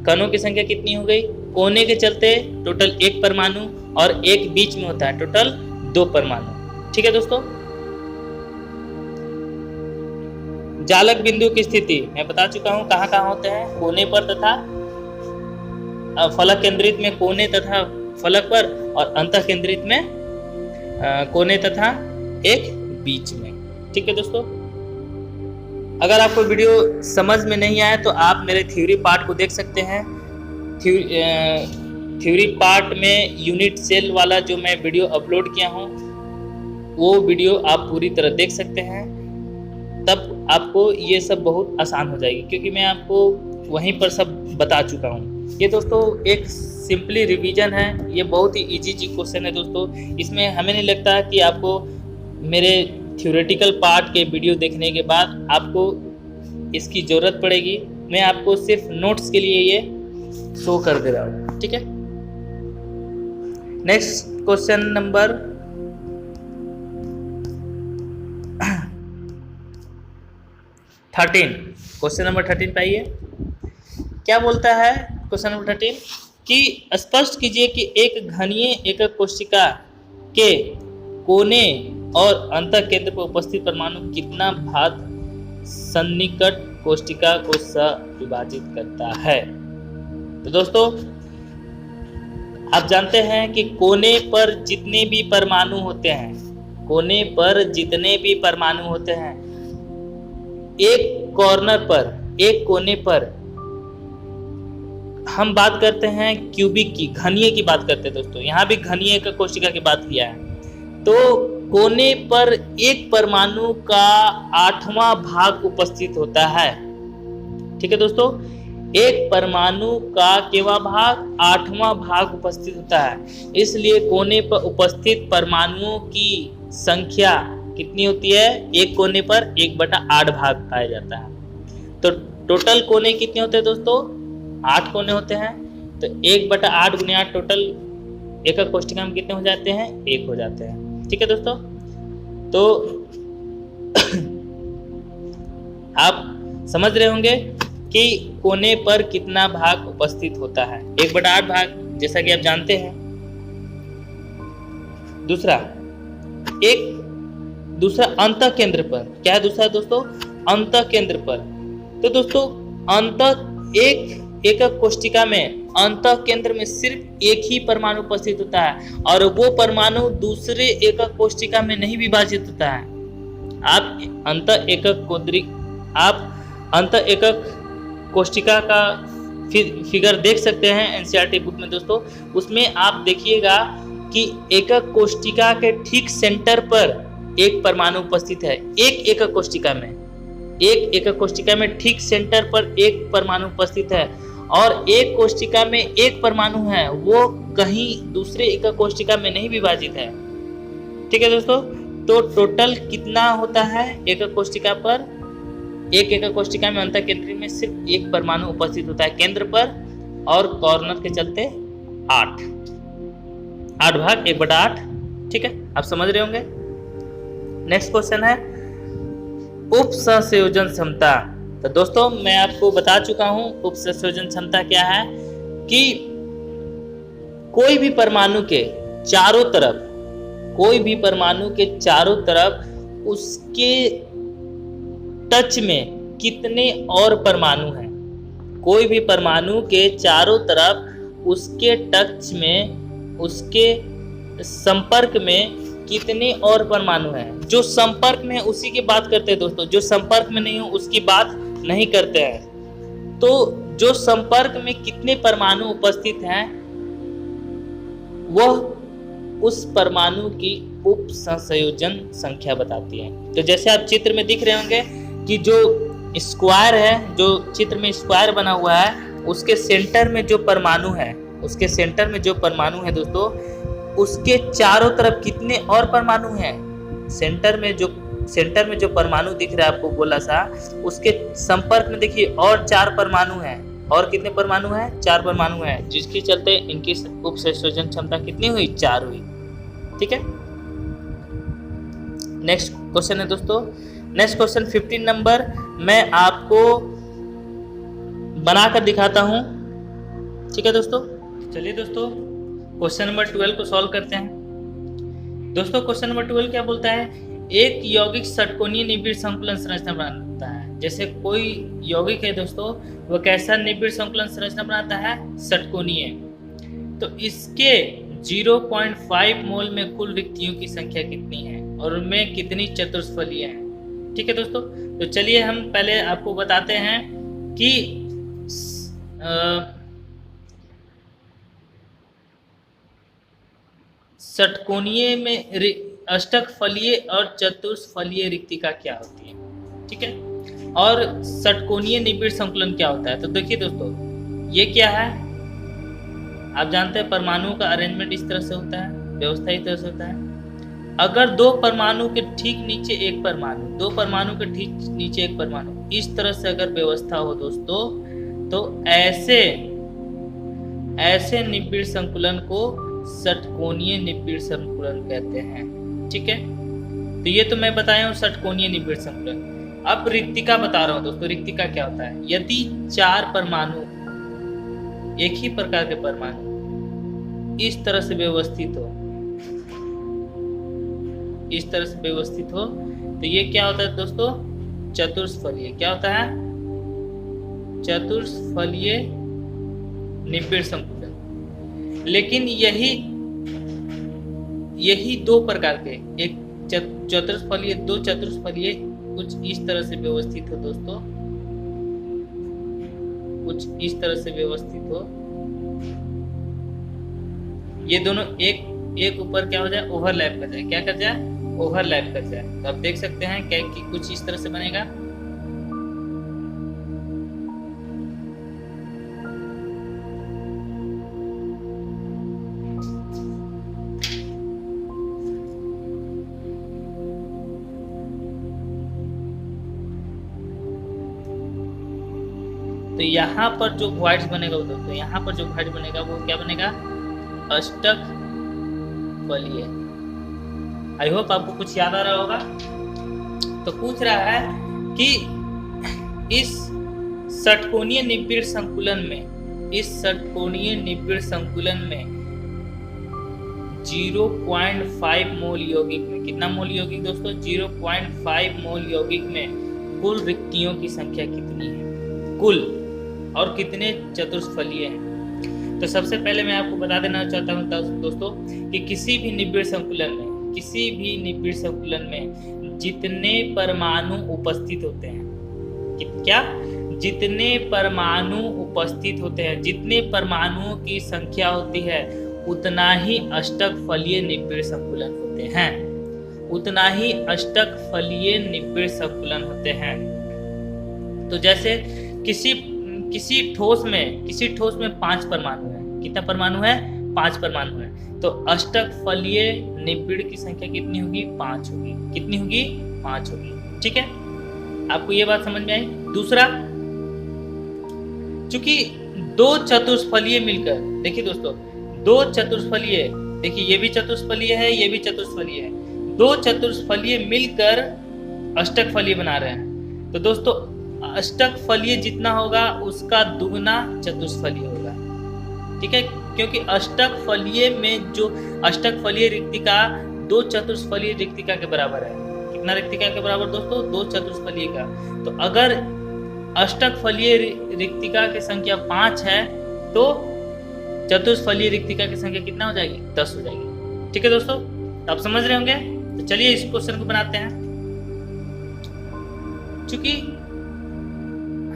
कणों की संख्या कितनी हो गई, कोने के चलते टोटल 1 परमाणु और 1 बीच में होता है, टोटल 2 परमाणु। ठीक है दोस्तों। जालक बिंदु की स्थिति मैं बता चुका हूं, कहां कहां होते हैं, कोने पर तथा फलक केंद्रित में कोने तथा फलक पर, और अंतः केंद्रित में कोने तथा एक बीच में। ठीक है दोस्तों, अगर आपको वीडियो समझ में नहीं आया तो आप मेरे थ्योरी पार्ट को देख सकते हैं। थ्योरी पार्ट में यूनिट सेल वाला जो मैं वीडियो अपलोड किया हूँ, वो वीडियो आप पूरी तरह देख सकते हैं, तब आपको ये सब बहुत आसान हो जाएगी, क्योंकि मैं आपको वहीं पर सब बता चुका हूँ। ये दोस्तों एक सिंपली रिवीजन है, ये बहुत ही इजी क्वेश्चन है दोस्तों। इसमें हमें नहीं लगता कि आपको मेरे थ्योरेटिकल पार्ट के वीडियो देखने के बाद आपको इसकी ज़रूरत पड़ेगी। मैं आपको सिर्फ नोट्स के लिए ये शो कर दे रहा हूँ। ठीक है। Next question number 13, question number 13 पे आइए। क्या बोलता है क्वेश्चन नंबर 13 कि स्पष्ट कीजिए कि एक घनीय एकक कोशिका के कोने और अंतः केंद्र पर उपस्थित परमाणु कितना भाग सन्निकट कोशिका को विभाजित करता है। तो दोस्तों आप जानते हैं कि कोने पर जितने भी परमाणु होते हैं, कोने पर जितने भी परमाणु होते हैं, एक कॉर्नर पर, एक कोने पर हम बात करते हैं क्यूबिक की, घनीय की बात करते हैं दोस्तों। यहाँ भी घनीय एकक कोशिका की बात किया है। तो कोने पर एक परमाणु का 8वां भाग उपस्थित होता है। ठीक है दोस्तों, एक परमाणु का केवा भाग, 8वां भाग उपस्थित होता है। इसलिए कोने पर उपस्थित परमाणुओं की संख्या कितनी होती है, एक कोने पर 1/8 भाग पाया जाता है। तो टोटल कोने कितने होते हैं दोस्तों, 8 कोने होते हैं। तो 1/8 × 8 टोटल एकक कोशिका में कितने हो जाते हैं, 1 हो जाते हैं। ठीक है दोस्तों, तो आप समझ रहे होंगे कि कोने पर कितना भाग उपस्थित होता है, 1/8 भाग, जैसा कि आप जानते हैं। दूसरा अंतः केंद्र पर। क्या है दूसरा दोस्तों? अंतः केंद्र पर। तो दोस्तों एकक कोशिका में अंतः केंद्र में सिर्फ एक ही परमाणु उपस्थित होता है और वो परमाणु दूसरे एकक कोशिका में नहीं विभाजित होता है। आप अंतः एकक कोशिका का फिगर देख सकते हैं एनसीईआरटी बुक में दोस्तों। उसमें आप देखिएगा कि एकक कोशिका के ठीक सेंटर पर एक परमाणु उपस्थित है। एक एकक कोशिका में ठीक सेंटर पर एक परमाणु उपस्थित है और एक कोशिका में एक परमाणु है, वो कहीं दूसरे एकक कोशिका में नहीं विभाजित है। ठीक है दोस्तों, तो टोटल कितना होता है एकक कोशिका पर? एक एकक कोशिका में अंतः केंद्र में सिर्फ एक परमाणु उपस्थित होता है केंद्र पर और कॉर्नर के चलते 8 भाग 1/8। ठीक है, आप समझ रहे होंगे। नेक्स्ट क्वेश्चन है उपसंयोजन क्षमता। तो दोस्तों मैं आपको बता चुका हूं उपसंयोजन क्षमता क्या है कि कोई भी परमाणु के चारों तरफ उसके टच में कितने और परमाणु हैं। कोई भी परमाणु के चारों तरफ उसके टच में, उसके संपर्क में कितने और परमाणु हैं। जो संपर्क में है उसी की बात करते हैं दोस्तों, जो संपर्क में नहीं हो उसकी बात नहीं करते हैं। तो जो संपर्क में कितने परमाणु उपस्थित हैं वह उस परमाणु की उपसंयोजन संख्या बताती है। तो जैसे आप चित्र में दिख रहे होंगे कि जो स्क्वायर है, जो चित्र में स्क्वायर बना हुआ है, उसके सेंटर में जो परमाणु है दोस्तों, उसके चारों तरफ कितने और परमाणु हैं। सेंटर में जो परमाणु दिख रहा है आपको गोला सा, उसके संपर्क में देखिए और 4 परमाणु हैं। और कितने परमाणु हैं? 4 परमाणु हैं, जिसके चलते इनकी उपसंयोजन क्षमता कितनी हुई? 4 हुई। ठीक है, नेक्स्ट क्वेश्चन है दोस्तों। नेक्स्ट क्वेश्चन 15 नंबर मैं आपको बनाकर दिखाता हूं। ठीक है दोस्तों, चलिए दोस्तों क्वेश्चन नंबर 12 को सॉल्व करते हैं। दोस्तों क्वेश्चन नंबर 12 क्या बोलता है? एक यौगिक षटकोणीय निबिड़ संकुलन संरचना बनाता है। जैसे कोई यौगिक है दोस्तों, वह कैसा निबिड़ संकुलन संरचना बनाता है? षटकोणीय। तो इसके 0.5 मोल में कुल रिक्तियों की संख्या कितनी है और उनमें कितनी चतुष्फलीय हैं। ठीक है दोस्तों, तो चलिए हम पहले आपको बताते हैं कि षटकोणीय में अष्टकफलीय और चतुष्फलीय रिक्तिका क्या होती है। ठीक है, और षटकोणीय निबिड़ संकुलन क्या होता है। तो देखिए दोस्तों, ये क्या है? आप जानते हैं परमाणुओं का अरेंजमेंट इस तरह से होता है, व्यवस्था इस तरह से होता है। अगर 2 परमाणु के ठीक नीचे एक परमाणु, 2 परमाणु के ठीक नीचे एक परमाणु, इस तरह से अगर व्यवस्था हो दोस्तों, तो ऐसे निबिड़ संकुलन को षटकोणीय निबिड़ संकुलन कहते हैं। ठीक है, तो ये तो मैं बताया हूँ षटकोणीय निबिड़ संकुलन। अब रिक्तिका बता रहा हूँ दोस्तों, रिक्तिका क्या होता है? यदि 4 परमाणु, एक ही प्रकार के परमाणु इस तरह से व्यवस्थित हो, तो ये क्या होता है दोस्तों? चतुष्फलीय। क्या होता है? चतुष्फलीय निबिड़ संकुलन। लेकिन यही 2 प्रकार के, एक चतुष्फलीय, 2 चतुष्फलीय कुछ इस तरह से व्यवस्थित हो दोस्तों, कुछ इस तरह से व्यवस्थित हो। ये दोनों एक ऊपर क्या हो जाए? ओवरलैप कर जाए। क्या कर जाए? ओवरलैप कर जाए। तो आप देख सकते हैं क्या कि कुछ इस तरह से बनेगा। तो यहाँ पर जो व्हाइट्स बनेगा वो दोस्तों, यहाँ पर जो व्हाइट बनेगा वो क्या बनेगा? अष्टकफलीय। आई होप आपको कुछ याद आ रहा होगा। तो पूछ रहा है कि इस षटकोणीय निबिड़ संकुलन में 0.5 मोल यौगिक में, कितना मोल यौगिक दोस्तों, 0.5 मोल यौगिक में कुल रिक्तियों की संख्या कितनी है, कुल, और कितने चतुष्फलीय हैं। तो सबसे पहले मैं आपको बता देना चाहता हूँ दोस्तों कि किसी भी निबिड़ संकुलन में जितने परमाणु उपस्थित होते हैं, क्या, जितने परमाणु उपस्थित होते हैं, जितने परमाणुओं की संख्या होती है उतना ही अष्टक फलीय निबिड़ संकुलन होते हैं, उतना ही अष्टक फलीय निबिड़ संकुलन होते हैं। तो जैसे किसी ठोस में 5 परमाणु है, कितना परमाणु है, 5 परमाणु है, तो अष्टक फलीय निबिड़ की संख्या कितनी होगी, 5 होगी, कितनी होगी, 5 होगी। ठीक है, आपको ये बात समझ में आई। दूसरा, चूंकि 2 चतुष्फलीय मिलकर, देखिए दोस्तों 2 चतुष्फलीय, देखिए ये भी चतुष्फलीय है, ये भी चतुष्फलीय है, 2 चतुष्फलीय मिलकर अष्टक फलीय बना रहे हैं। तो दोस्तों अष्टक फलीय जितना होगा उसका दुगना चतुष्फलीय होगा। ठीक है, क्योंकि अष्टक फलीय में जो अष्टक फलीय रिक्तिका 2 चतुष्फलीय रिक्तिका के बराबर है। कितना रिक्तिका के बराबर दोस्तों, 2 चतुष्फलीय का। तो अगर अष्टक फलीय रिक्तिका की संख्या 5 है तो चतुष्फलीय रिक्तिका की संख्या कितना हो जाएगी, 10 हो जाएगी। ठीक है दोस्तों, आप समझ रहे होंगे। तो चलिए इस क्वेश्चन को बनाते हैं। चूंकि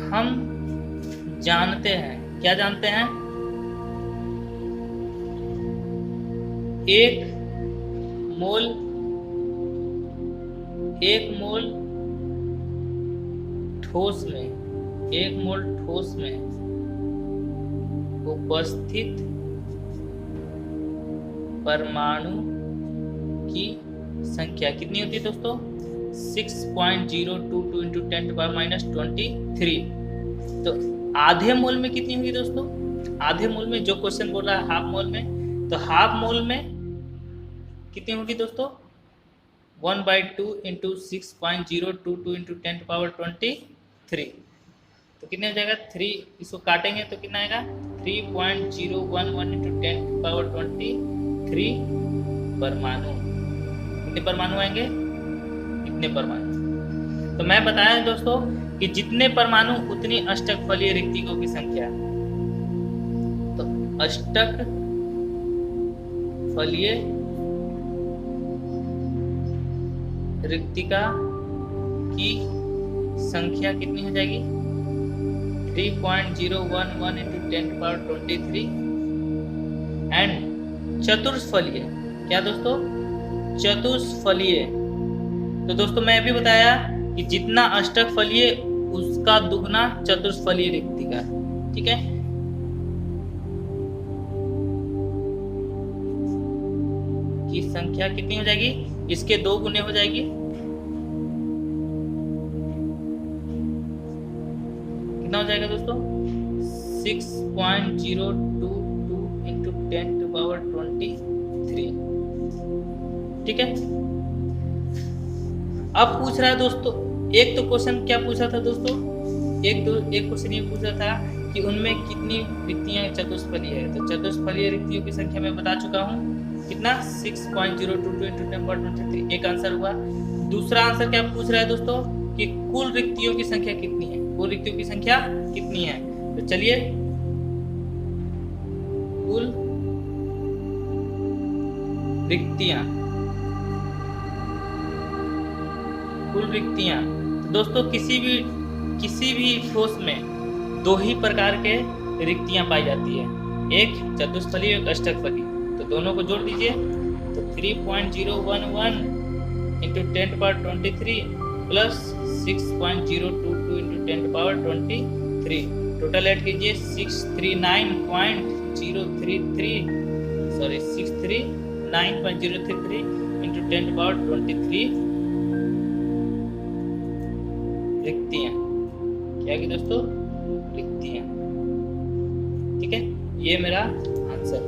हम जानते हैं, क्या जानते हैं, एक मोल ठोस में उपस्थित परमाणु की संख्या कितनी होती है दोस्तों, 6.022 into 10⁻⁻23। तो आधे मोल में कितनी होगी दोस्तों, आधे मोल में, जो क्वेश्चन बोल रहा है हाफ मोल में, तो हाफ मोल में कितनी होगी दोस्तों, 1/2 into 6.022 into 10⁻23। तो कितने हो जाएगा, 3, इसको काटेंगे तो कितना आएगा, 3.011 into 10⁻23 परमाणु। कितने परमाणु आएंगे, इतने परमाणु। तो मैं बताया दोस्तों कि जितने परमाणु उतनी अष्टक फलीय रिक्तिकों की संख्या। तो अष्टक फलीय रिक्तिका की संख्या कितनी हो जाएगी, 3.011 into 10⁻23। एंड चतुष्फलीय, क्या दोस्तों, चतुष्फलीय। तो दोस्तों मैं भी बताया कि जितना अष्टक फलीय उसका दुगना चतुष्फलीय रिक्तिका। ठीक है, की संख्या कितनी हो जाएगी, इसके 2 गुने हो जाएगी। कितना हो जाएगा दोस्तों, 6.022 into 10⁻23। ठीक है, अब पूछ रहा है दोस्तों, एक तो क्वेश्चन क्या पूछा था दोस्तों, एक क्वेश्चन ये पूछा था कि उनमें कितनी रिक्तियां चतुष्फलीय है। तो चतुष्फलीय रिक्तियों की संख्या मैं बता चुका हूँ, कितना, 6.022 into 10⁻23, एक आंसर हुआ। दूसरा आंसर क्या पूछ रहा है दोस्तों कि कुल रिक्तियों की संख्या कितनी है, कुल रिक्तियों की संख्या कितनी है। तो चलिए, कुल रिक्तियां। तो दोस्तों किसी भी ठोस में 2 ही प्रकार के रिक्तियां पाई जाती है, एक चतुष्फलीय, एक अष्टकफलीय। तो दोनों को जोड़ दीजिए, तो 3.011 into 10⁻23 plus 6.022 into 10⁻23, total add कीजिए 639.033 into 10⁻23 रिक्तियां। क्या की दोस्तों, रिक्तियां। ठीक है, ये मेरा आंसर।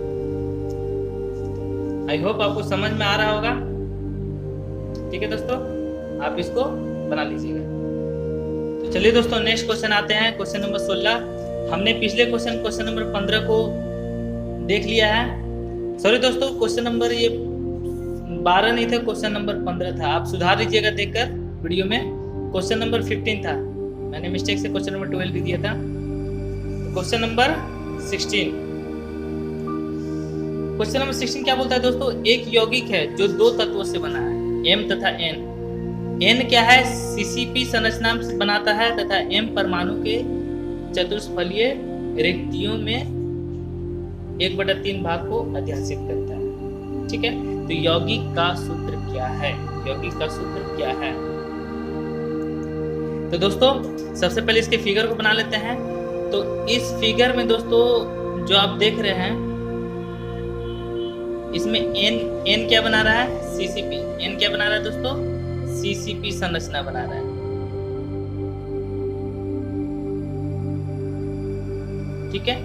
आई होप आपको समझ में आ रहा होगा। ठीक है दोस्तों, आप इसको बना लीजिएगा। तो चलिए दोस्तों नेक्स्ट क्वेश्चन आते हैं, क्वेश्चन नंबर 16। हमने पिछले क्वेश्चन नंबर 15 को देख लिया है। सॉरी दोस्तों, क्वेश्चन नंबर ये 12 नहीं था, क्वेश्चन नंबर 15 था। आप सुधार लीजिएगा देखकर वीडियो में। क्वेश्चन नंबर 15 था, मैंने मिस्टेक से क्वेश्चन नंबर 12 लिख दिया था। क्वेश्चन नंबर 16, क्वेश्चन नंबर 16 क्या बोलता है दोस्तों? एक यौगिक है जो 2 तत्वों से बना है, M तथा N। N क्या है? CCP संरचना से बनाता है तथा M परमाणु के चतुष्फलीय रिक्तियों में 1/3 भाग को अध्यासित करता है। ठीक है, तो यौगिक का सूत्र क्या है? यौगिक का सूत्र क्या है? तो दोस्तों सबसे पहले इसके फिगर को बना लेते हैं। तो इस फिगर में दोस्तों जो आप देख रहे हैं, इसमें N क्या बना रहा है? CCP। N क्या बना रहा है दोस्तों? CCP संरचना बना रहा है। ठीक है,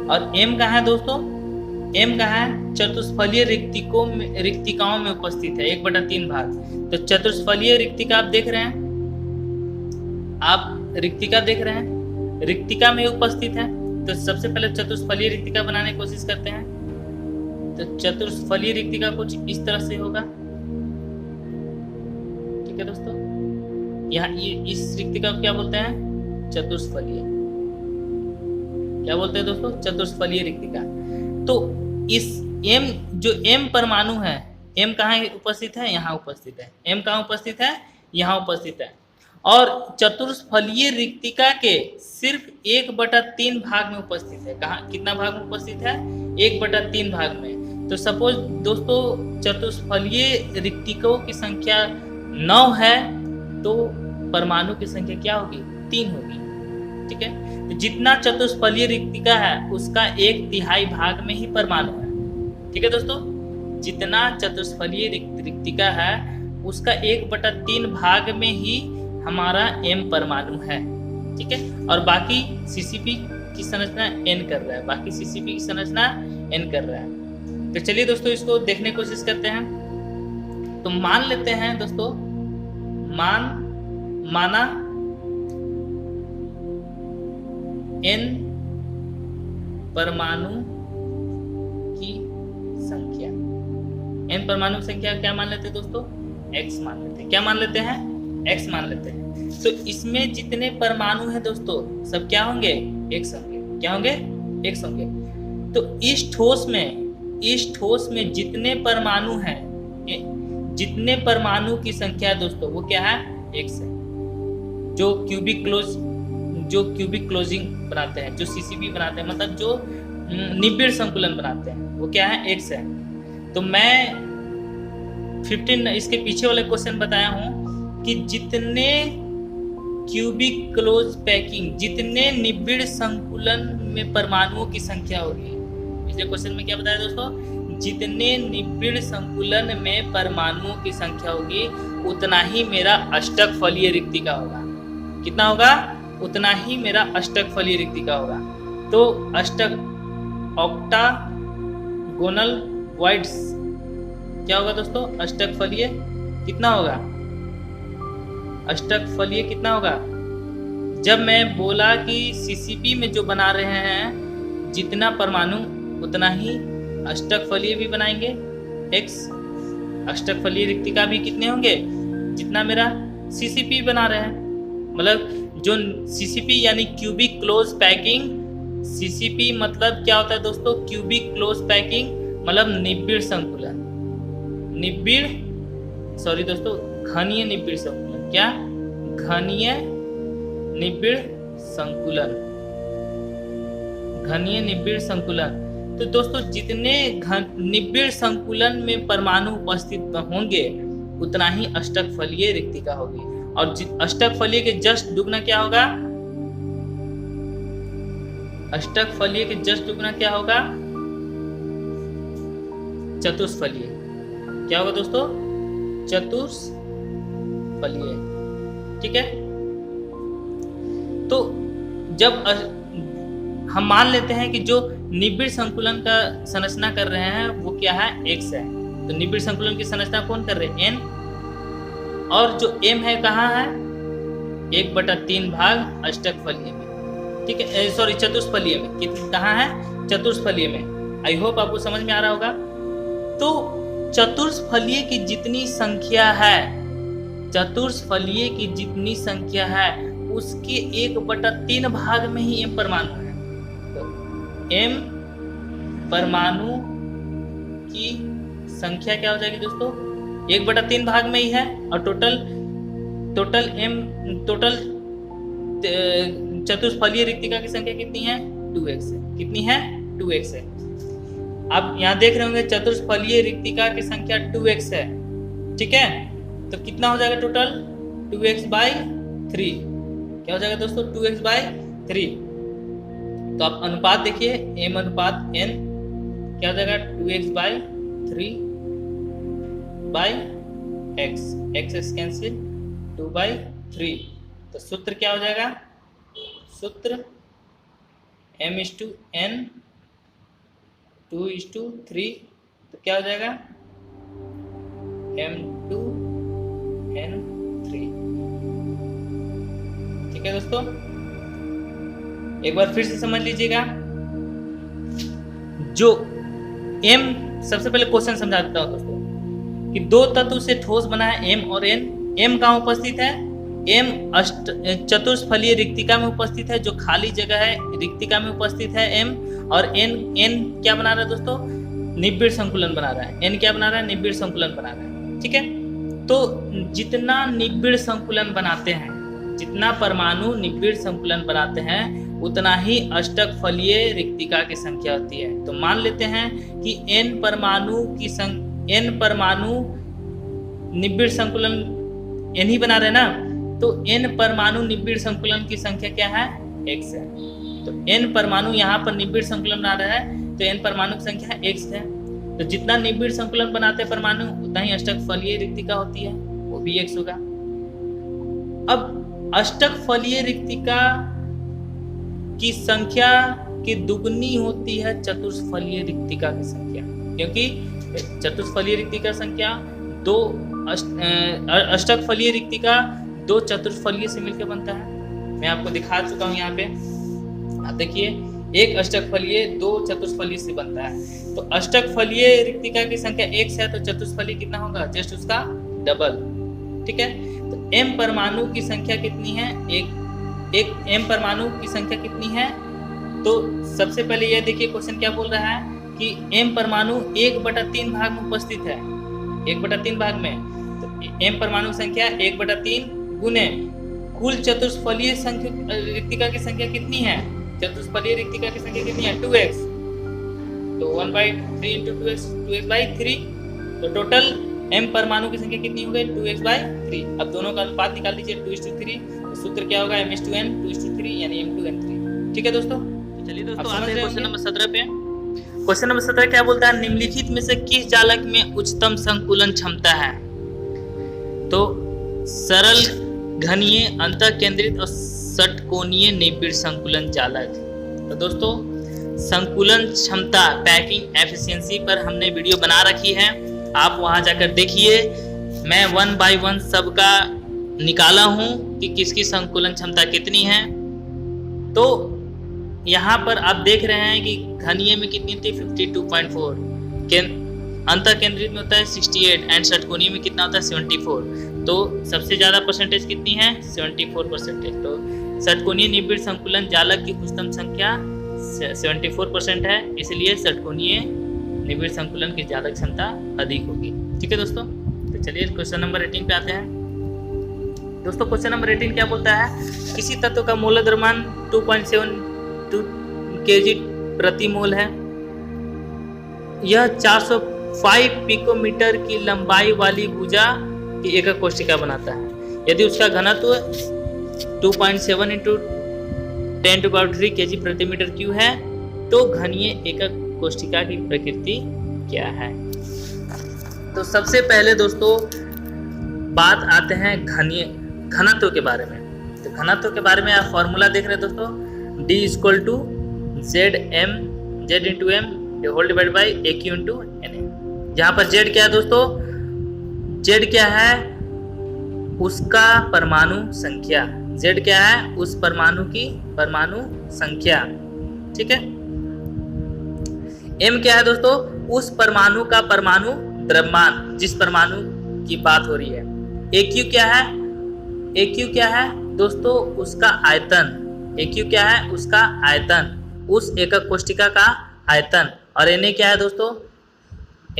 और M कहाँ है दोस्तों? M कहाँ है? चतुष्फलीय रिक्तिकाओं में उपस्थित है, 1/3 भाग। तो चतुष्फलीय रिक्तिका आप देख रहे हैं, आप रिक्तिका देख रहे हैं, रिक्तिका में उपस्थित है। तो सबसे पहले चतुष्फलीय रिक्तिका बनाने की कोशिश करते हैं। तो चतुष्फलीय रिक्तिका कुछ इस तरह से होगा। ठीक है दोस्तों, यहाँ इस रिक्तिका को क्या बोलते हैं? चतुष्फलीय। क्या बोलते हैं दोस्तों? चतुष्फलीय रिक्तिका। तो इस M जो M परमाणु है, M कहाँ उपस्थित है? यहाँ उपस्थित है। M कहाँ उपस्थित है? यहाँ उपस्थित है। और चतुष्फलीय रिक्तिका के सिर्फ 1/3 भाग में उपस्थित है। कहाँ, कितना भाग में उपस्थित है? 1/3 भाग में। तो सपोज दोस्तों चतुष्फलीय रिक्तिकों की संख्या 9 है, तो परमाणु की संख्या क्या होगी? 3 होगी। ठीक है, तो जितना चतुष्फलीय रिक्तिका है उसका 1/3 भाग में ही परमाणु है। ठीक है दोस्तों, जितना चतुष्फलीय रिक्तिका है उसका 1/3 भाग में ही हमारा M परमाणु है। ठीक है, और बाकी CCP की संरचना N कर रहा है, बाकी CCP की संरचना N कर रहा है। तो चलिए दोस्तों इसको देखने की कोशिश करते हैं। तो मान लेते हैं दोस्तों, माना N परमाणु की संख्या, N परमाणु की संख्या क्या मान लेते हैं दोस्तों? X मान लेते हैं। क्या मान लेते हैं? X मान लेते हैं। तो इसमें जितने परमाणु हैं दोस्तों सब क्या होंगे? X होंगे। क्या होंगे? X होंगे। तो इस ठोस में जितने परमाणु हैं, जितने परमाणु की संख्या है दोस्तों वो क्या है? X है। जो क्यूबिक क्लोजिंग बनाते हैं, जो CCP बनाते हैं, मतलब जो निबिड़ संकुलन बनाते हैं, वो क्या है? X है। तो मैं 15 इसके पीछे वाले क्वेश्चन बताया हूं कि जितने क्यूबिक क्लोज पैकिंग, जितने निबिड़ संकुलन में परमाणुओं की संख्या होगी, पिछले क्वेश्चन में क्या बताया दोस्तों? जितने निबिड़ संकुलन में परमाणुओं की संख्या होगी उतना ही मेरा अष्टकफलीय रिक्तिका होगा। कितना होगा? उतना ही मेरा अष्टकफलीय रिक्तिका होगा। तो ऑक्टागोनल वॉइड्स क्या होगा दोस्तों? अष्टकफलीय कितना होगा? अष्टकफलीय कितना होगा? जब मैं बोला कि CCP में जो बना रहे हैं जितना परमाणु उतना ही अष्टकफलीय भी बनाएंगे X। अष्टकफलीय रिक्तिका भी कितने होंगे? जितना मेरा CCP बना रहे हैं। मतलब जो CCP यानी क्यूबिक क्लोज पैकिंग, CCP मतलब क्या होता है दोस्तों? क्यूबिक क्लोज पैकिंग मतलब निबिड़ संकुलन, घनीय निबिड़ संकुलन। क्या? घनीय निबिड़ संकुलन, घनीय निबिड़ संकुलन। तो दोस्तों जितने निबिड़ संकुलन में परमाणु उपस्थित होंगे उतना ही अष्टकफलीय रिक्तिका होगी। और अष्टकफलीय के जस्ट दुगना क्या होगा? अष्टकफलीय के जस्ट दुगना क्या होगा? चतुष्फलीय। क्या होगा दोस्तों? चतुष्फलीय। ठीक है, तो जब हम मान लेते हैं कि जो निबिड़ संकुलन का संरचना कर रहे हैं वो क्या है? X है। तो निबिड़ संकुलन की संरचना कौन कर रहे हैं? N। और जो M है कहाँ है? 1/3 भाग अष्टकफलीय में। ठीक है, सॉरी चतुष्फलीय में, कहाँ है, चतुष्फलीय में। आई होप आपको समझ में आ रहा होगा। तो चतुष्फलीय की जितनी संख्या है, चतुष्फलीय की जितनी संख्या है उसके 1/3 भाग में ही m परमाणु है। तो m परमाणु की संख्या क्या हो जाएगी दोस्तों, 1/3 भाग में ही है, और टोटल चतुष्फलीय रिक्तिका की संख्या कितनी है, 2x है। कितनी है, 2x है। आप यहाँ देख रहे होंगे चतुष्फलीय रिक्तिका की संख्या 2x है, ठीक है। तो कितना हो जाएगा टोटल, 2x/3। क्या हो जाएगा दोस्तों, 2x/3। तो आप अनुपात देखिए, m अनुपात n क्या हो जाएगा, 2x/3/x, x कैंसिल, 2/3। तो सूत्र क्या हो जाएगा, सूत्र m/n 2:3। तो क्या हो जाएगा, m2n3। ठीक है दोस्तों, एक बार फिर से समझ लीजिएगा। जो m, सबसे पहले क्वेश्चन समझा देता हूं दोस्तों, कि दो तत्व से ठोस बना है m और n। m कहाँ उपस्थित है, m चतुष्फलीय रिक्तिका में उपस्थित है, जो खाली जगह है रिक्तिका में उपस्थित है m। और n क्या बना रहा है दोस्तों, निबिड़ संकुलन बना रहा है। n क्या बना रहा है, निबिड़ संकुलन बना रहा है, ठीक है। तो जितना निबिड़ संकुलन बनाते हैं, जितना परमाणु निबिड़ संकुलन बनाते हैं, उतना ही अष्टक फलीय रिक्तिका की संख्या होती है। तो मान लेते हैं कि n परमाणु निबिड़ संकुलन n ही बना रहे ना, तो n परमाणु निबिड़ संकुलन की संख्या क्या है, x है। तो n परमाणु यहाँ पर निबिड़ संकुलन बना रहा है, तो n परमाणु की संख्या x है। तो जितना निबिड़ संकुलन बनाते हैं परमाणु, उतना ही अष्टक फलीय रिक्तिका होती है, वो भी x होगा। अब अष्टक फलीय रिक्तिका की संख्या की दुगनी होती है चतुष्फलीय रिक्तिका की संख्या, क्योंकि चतुष्फलीय रिक्तिका संख्या दो अष्टक फलीय रिक्तिका 2 चतुष्फलीय से मिलकर बनता है। मैं आपको दिखा चुका हूँ यहाँ पे, आप देखिए, एक अष्टक फलीय 2 चतुष्फलीय से बनता है। तो अष्टक फलीय रिक्तिका की संख्या x है, तो चतुष्फलीय कितना होगा, जस्ट उसका डबल, ठीक है। तो m परमाणु की संख्या कितनी है, एक m परमाणु की संख्या कितनी है। तो सबसे पहले ये देखिए क्वेश्चन क्या बोल रहा है कि m परमाणु 1/3 भाग में उपस्थित है, 1/3 भाग में। तो m परमाणु संख्या 1/3 गुने कुल चतुष्फलीय रिक्तिका की संख्या कितनी है, चतुष्फलीय रिक्तिका की संख्या कितनी है, 2x। तो 1/3 into 2x/3। तो टोटल m परमाणु की संख्या कितनी हो गई, 2x/3। अब दोनों का अनुपात निकाल लीजिए, 2:3। तो सूत्र क्या होगा, m/n 2:3 यानी m2n3। ठीक है दोस्तों, तो चलिए दोस्तों आते हैं क्वेश्चन नंबर 17 पे। क्वेश्चन नंबर 17 क्या बोलता है, निम्नलिखित में से किस जालक में उच्चतम संकुलन क्षमता है। तो सरल, घनीय, अंतःकेंद्रित और षटकोणीय निबिड़ संकुलन जालक। तो दोस्तों संकुलन क्षमता, पैकिंग एफिशिएंसी पर हमने वीडियो बना रखी है, आप वहां जाकर देखिए। मैं 1 by 1 सबका निकाला हूं कि किसकी संकुलन क्षमता कितनी है। तो यहाँ पर आप देख रहे हैं कि घनीय में कितनी थी, 52.4, अंतःकेंद्रित में होता है 68 एंड षटकोणीय में कितना होता है 74। तो सबसे ज्यादा परसेंटेज कितनी है, 74%। तो षटकोणीय निबिड़ संकुलन जालक की उच्चतम संख्या 74% है, इसलिए षटकोणीय निबिड़ संकुलन की जालक क्षमता अधिक होगी। ठीक है दोस्तों, तो चलिए क्वेश्चन नंबर 18 पे आते हैं। दोस्तों क्वेश्चन नंबर 18 क्या बोलता है, किसी तत्व का मोल द्रव्यमान 2.72 kg प्रति मोल है, यह 405 पिकोमीटर की लंबाई वाली भुजा की एकक कोशिका बनाता है। यदि उसका घनत्व 2.7 × 10³ kg प्रति मीटर क्यूब है, तो घनीय एकक कोशिका की प्रकृति क्या है। तो सबसे पहले दोस्तों बात आते हैं घनत्व के बारे में। तो घनत्व के बारे में आप फॉर्मूला देख रहे हैं दोस्तों, D = ZM / AQ × NA। जहाँ पर Z क्या है दोस्तों, Z क्या है, उसका परमाणु संख्या, Z क्या है? उस परमाणु की परमाणु संख्या, ठीक है। M क्या है दोस्तों? उस परमाणु का परमाणु द्रव्यमान, जिस परमाणु की बात हो रही है। AQ क्या है? AQ क्या है दोस्तों? उसका आयतन। AQ क्या है? उसका आयतन, उस एकक कोष्टिका का आयतन। और Na क्या है दोस्तों?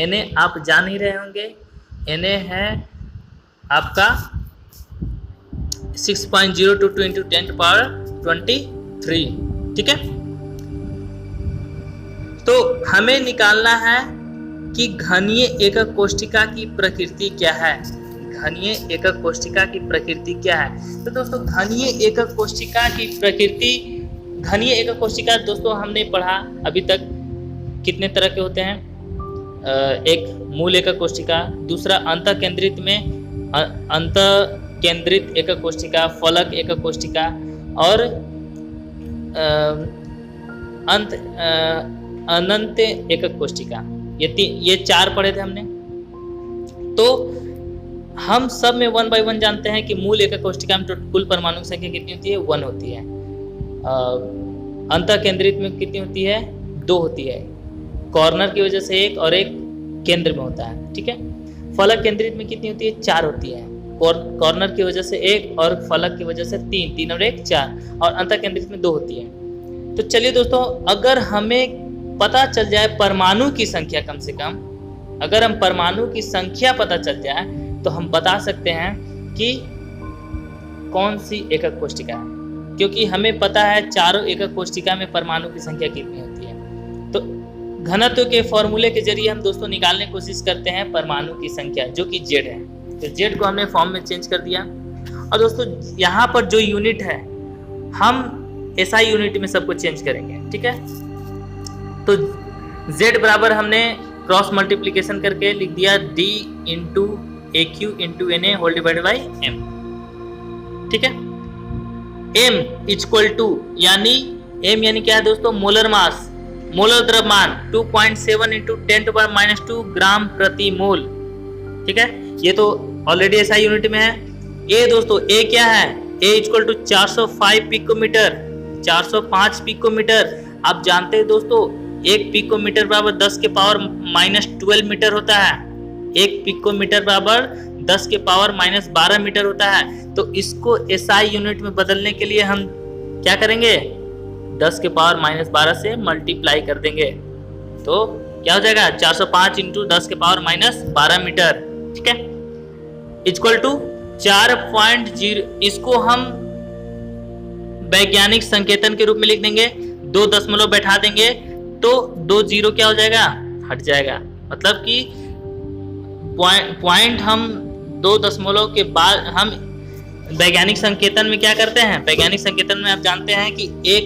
Na आप जान ही रहे होंगे, Na है आपका 6.022 × 10⁻23, ठीक है। तो हमें निकालना है कि घनीय एकक कोष्टिका की प्रकृति क्या है। घनीय एकक कोष्टिका की प्रकृति क्या है? तो दोस्तों घनीय एकक कोष्टिका की प्रकृति, घनीय एकक कोष्टिका दोस्तों हमने पढ़ा अभी तक कितने तरह के होते हैं। एक मूल एकक कोष्टिका, दूसरा अंत केंद्रित में अंत केंद्रित एकक कोष्टिका, फलक एकक कोष्टिका, और अनंत एकक कोष्टिका। ये 4 पढ़े थे हमने। तो हम सब में 1 बाय 1 जानते हैं कि मूल एकक कोष्टिका में कुल परमाणु की संख्या कितनी होती है? 1 होती है। अंत केंद्रित में कितनी होती है? 2 होती है। कॉर्नर की वजह से 1 और 1 केंद्र में होता है, ठीक है। फलक केंद्रित में कितनी होती है? 4 होती है। कॉर्नर की वजह से 1 और फलक की वजह से 3 और 1 4, और अंत केंद्रित में 2 होती है। तो चलिए दोस्तों, अगर हमें पता चल जाए परमाणु की संख्या, कम से कम अगर हम परमाणु की संख्या पता चल जाए तो हम बता सकते हैं कि कौन सी एकक कोष्टिका है, क्योंकि हमें पता है चारों एकक कोष्टिका में परमाणु की संख्या कितनी होती है। तो घनत्व के फॉर्मूले के जरिए हम दोस्तों निकालने की कोशिश करते हैं परमाणु की संख्या, जो कि Z है। तो Z को हमने फॉर्म में चेंज कर दिया। और दोस्तों यहाँ पर जो यूनिट है, हम SI यूनिट में सबको चेंज करेंगे, ठीक है। तो Z बराबर हमने क्रॉस मल्टीप्लीकेशन करके लिख दिया D × AQ × Na whole divided by M, ठीक है। M इक्वल टू, यानी M यानी क्या है दोस्तों? मोलर मास, मोलर द्रव्यमान 2.7 × 10⁻² ग्राम प्रति मोल, ठीक है। ये तो ऑलरेडी SI यूनिट में है। A दोस्तों, A क्या है? A equal to 405 picometre, 405 picometre. आप जानते हैं दोस्तों, 1 पिकोमीटर बराबर 10⁻⁻12 मीटर होता है। 1 पिकोमीटर बराबर 10⁻⁻12 मीटर होता है। तो इसको SI यूनिट में बदलने के लिए हम क्या करेंगे? 10⁻⁻12 से मल्टीप्लाई कर देंगे, तो क्या हो जाएगा? 405 × 10⁻⁻12 मीटर, ठीक है, इक्वल टू 4.0। इसको हम वैज्ञानिक संकेतन के रूप में लिख देंगे, 2 दशमलव बैठा देंगे तो 2 0 क्या हो जाएगा? हट जाएगा। मतलब कि पॉइंट हम 2 दशमलव के बाद हम वैज्ञानिक संकेतन में क्या करते हैं? वैज्ञानिक संकेतन में आप जानते हैं कि एक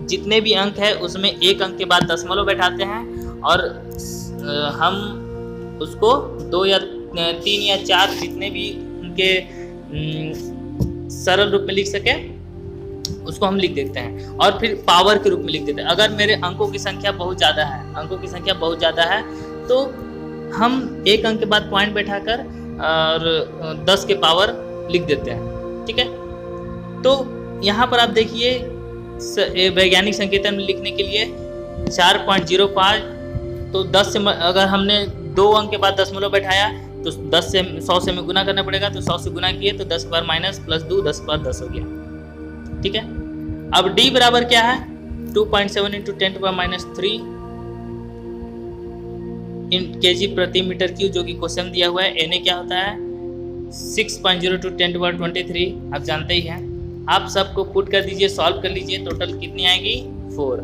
जितने भी अंक है उसमें 1 अंक के बाद दशमलव बैठाते हैं, और हम उसको 2 या 3 या 4 जितने भी उनके सरल रूप में लिख सके उसको हम लिख देते हैं, और फिर पावर के रूप में लिख देते हैं। अगर मेरे अंकों की संख्या बहुत ज़्यादा है तो हम 1 अंक के बाद पॉइंट बैठाकर और 10 के पावर लिख देते हैं, ठीक है। तो यहाँ पर आप देखिए, वैज्ञानिक संकेतन में लिखने के लिए 4.05, तो 10 से अगर हमने 2 अंक के बाद दशमलव बैठाया तो 10 से 100 से में गुना करना पड़ेगा, तो 100 से गुना किए तो 10⁻- +2 10/10 हो गया, ठीक है। अब D बराबर क्या है? 2.7 × 10⁻³ kg प्रति मीटर क्यूब, जो कि क्वेश्चन दिया हुआ है। Na क्या होता है? 6.0 × 10⁻23, आप जानते ही हैं। आप सबको पुट कर दीजिए, सॉल्व कर लीजिए, टोटल कितनी आएगी? 4।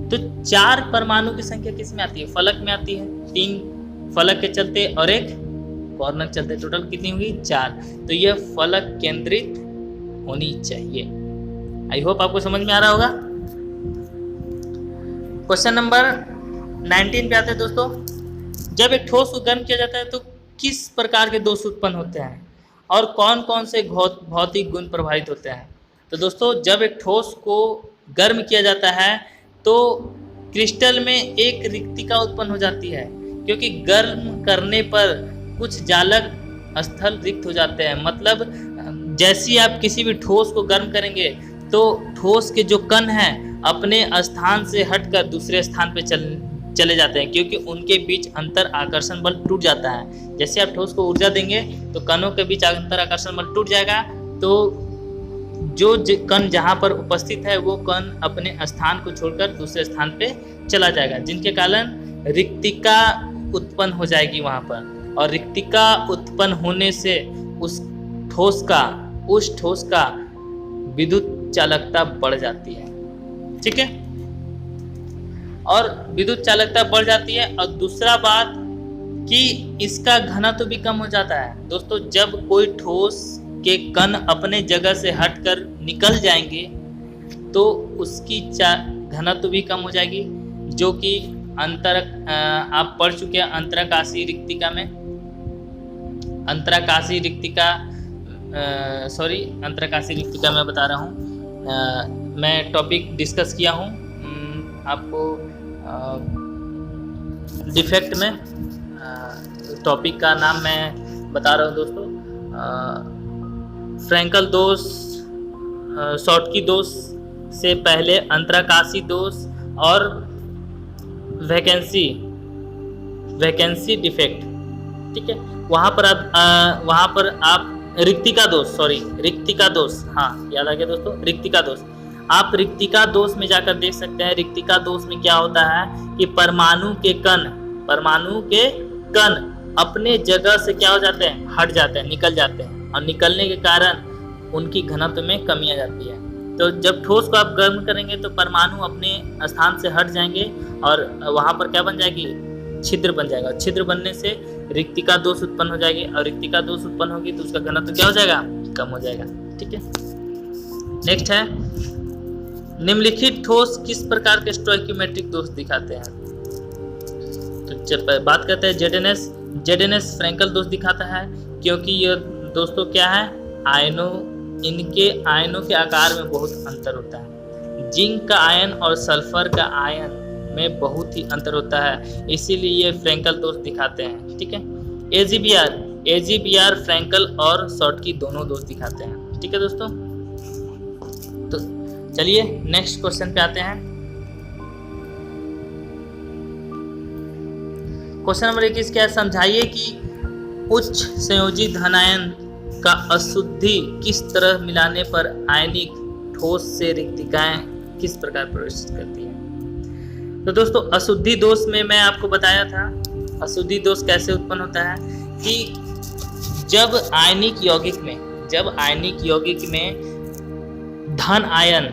तो 4 परमाणु की संख्या किस में आती है? फलक में आती है। 3 फलक के चलते और 1 कॉर्नर चलते, टोटल कितनी होगी? 4। तो यह फलक केंद्रित होनी चाहिए। आई होप आपको समझ में आ रहा होगा। क्वेश्चन नंबर 19 पे आते हैं दोस्तों। जब एक ठोस को गर्म किया जाता है तो किस प्रकार के दोष उत्पन्न होते हैं और कौन कौन से भौतिक गुण प्रभावित होते हैं? तो दोस्तों, जब एक ठोस को गर्म किया जाता है तो क्रिस्टल में एक रिक्तिका उत्पन्न हो जाती है, क्योंकि गर्म करने पर कुछ जालक स्थल रिक्त हो जाते हैं। मतलब जैसे ही आप किसी भी ठोस को गर्म करेंगे तो ठोस के जो कण हैं अपने स्थान से हटकर दूसरे स्थान पे चले जाते हैं, क्योंकि उनके बीच अंतर आकर्षण बल टूट जाता है। जैसे आप ठोस को ऊर्जा देंगे तो कणों के बीच अंतर आकर्षण बल टूट जाएगा, तो जो कण जहाँ पर उपस्थित है वो कण अपने स्थान को छोड़कर दूसरे स्थान पे चला जाएगा, जिनके कारण रिक्तिका उत्पन्न हो जाएगी वहाँ पर, और रिक्तिका उत्पन्न होने से उस ठोस का विद्युत चालकता बढ़ जाती है। ठीक है, और विद्युत चालकता बढ़ जाती है। और दूसरा बात कि इसका घनत्व भी कम हो जाता है। दोस्तों, जब कोई ठोस के कण अपने जगह से हटकर निकल जाएंगे तो उसकी घनत्व भी कम हो जाएगी, जो कि आप पढ़ चुके हैं अंतराकाशीय रिक्तिका में। अंतराकाशीय रिक्तिका मैं बता रहा हूँ, मैं टॉपिक डिस्कस किया हूँ आपको डिफेक्ट में। टॉपिक का नाम मैं बता रहा हूँ दोस्तों, फ्रैंकल दोष, शॉटकी दोष से पहले अंतराकाशीय दोष और वैकेंसी डिफेक्ट। ठीक है, वहाँ पर आप रिक्तिका दोष, हाँ याद आ गया दोस्तों, रिक्तिका दोष। आप रिक्तिका दोष में जाकर देख सकते हैं। रिक्तिका दोष में क्या होता है कि परमाणु के कण अपने जगह से क्या हो जाते हैं, हट जाते हैं, निकल जाते हैं, और निकलने के कारण उनकी घनत्व में कमी आ जाती है। तो जब ठोस को आप गर्म करेंगे तो परमाणु अपने स्थान से हट जाएंगे और वहाँ पर क्या बन जाएगी, छिद्र बन जाएगा। छिद्र बनने से रिक्तिका दोष उत्पन्न हो जाएगी, और रिक्तिका दोष उत्पन्न होगी तो उसका घनत्व क्या हो जाएगा, कम हो जाएगा। ठीक है, नेक्स्ट है, निम्नलिखित ठोस किस प्रकार के स्टोइकियोमेट्रिक दोष दिखाते हैं। तो बात करते हैं जेडएनएस फ्रैंकल दोष दिखाता है, क्योंकि ये दोस्तों क्या है, इनके आयनों के आकार में बहुत अंतर होता है। जिंक का आयन और सल्फर का आयन में बहुत ही अंतर होता है, इसीलिए ये फ्रैंकल दोष दिखाते हैं। ठीक है, एजीबीआर फ्रैंकल और शॉटकी दोनों दोष दिखाते हैं। ठीक है दोस्तों, तो चलिए नेक्स्ट क्वेश्चन पे आते हैं। क्वेश्चन नंबर 21 क्या है, समझाइए कि उच्च संयोजी धनायन का अशुद्धि किस तरह मिलाने पर आयनिक ठोस से रिक्तिकाएं किस प्रकार प्रदर्शित करती हैं। तो दोस्तों, अशुद्धि दोष में मैं आपको बताया था, अशुद्धि दोष कैसे उत्पन्न होता है कि जब आयनिक यौगिक में धन आयन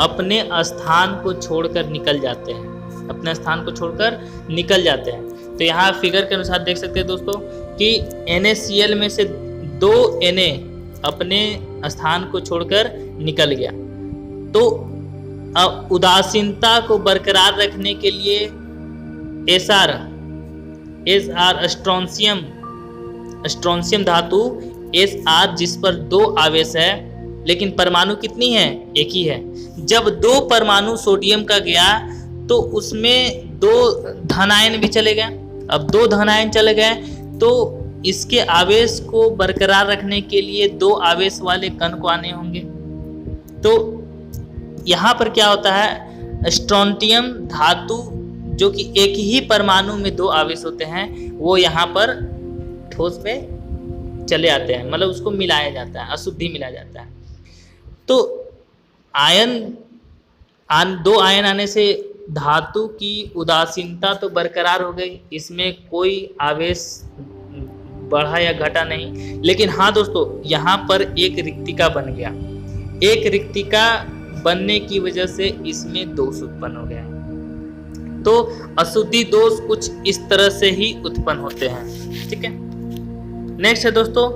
अपने स्थान को छोड़कर निकल जाते हैं, तो यहाँ फिगर के अनुसार देख सकते हैं दोस्तों कि NaCl में से 2 Na अपने स्थान को छोड़कर निकल गया। तो उदासीनता को बरकरार रखने के लिए एसआर स्ट्रोंशियम धातु Sr, जिस पर 2 आवेश है लेकिन परमाणु कितनी है, एक ही है। जब 2 परमाणु सोडियम का गया तो उसमें 2 धनायन भी चले गए। अब 2 धनायन चले गए तो इसके आवेश को बरकरार रखने के लिए 2 आवेश वाले कण को आने होंगे। तो यहाँ पर क्या होता है, स्ट्रोंटियम धातु जो कि एक ही परमाणु में 2 आवेश होते हैं, वो यहाँ पर ठोस में चले आते हैं, मतलब उसको मिलाया जाता है, अशुद्धि मिलाया जाता है। तो 2 आयन आने से धातु की उदासीनता तो बरकरार हो गई, इसमें कोई आवेश बढ़ा या घटा नहीं। लेकिन हाँ दोस्तों, यहाँ पर एक रिक्तिका बन गया। एक रिक्तिका बनने की वजह से इसमें दोष उत्पन्न हो गया। तो अशुद्धि दोष कुछ इस तरह से ही उत्पन्न होते हैं। ठीक है, नेक्स्ट है दोस्तों,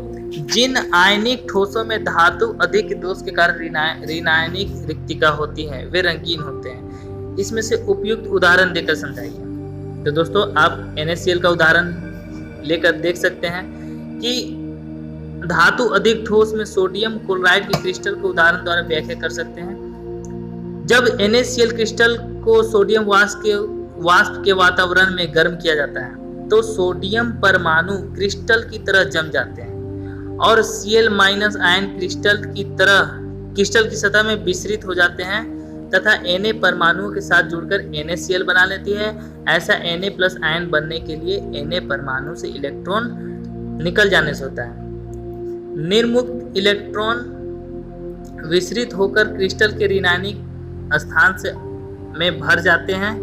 जिन आयनिक ठोसों में धातु अधिक दोष के कारण ऋणायनिक रिक्तिका होती है वे रंगीन होते हैं। इसमें से उपयुक्त उदाहरण देकर समझाइए। तो दोस्तों, आप NaCl का उदाहरण लेकर देख सकते हैं कि धातु अधिक ठोस में सोडियम क्लोराइड के क्रिस्टल को उदाहरण द्वारा व्याख्या कर सकते हैं। जब NaCl क्रिस्टल को सोडियम वाष्प के वातावरण में गर्म किया जाता है तो सोडियम परमाणु क्रिस्टल की तरह जम जाते हैं और Cl माइनस आयन क्रिस्टल की सतह में विसरित हो जाते हैं तथा Na परमाणुओं के साथ जुड़कर NaCl बना लेती है। ऐसा Na प्लस आयन बनने के लिए Na परमाणु से इलेक्ट्रॉन निकल जाने से होता है। निर्मुक्त इलेक्ट्रॉन विसरित होकर क्रिस्टल के ऋणात्मक स्थान में भर जाते हैं।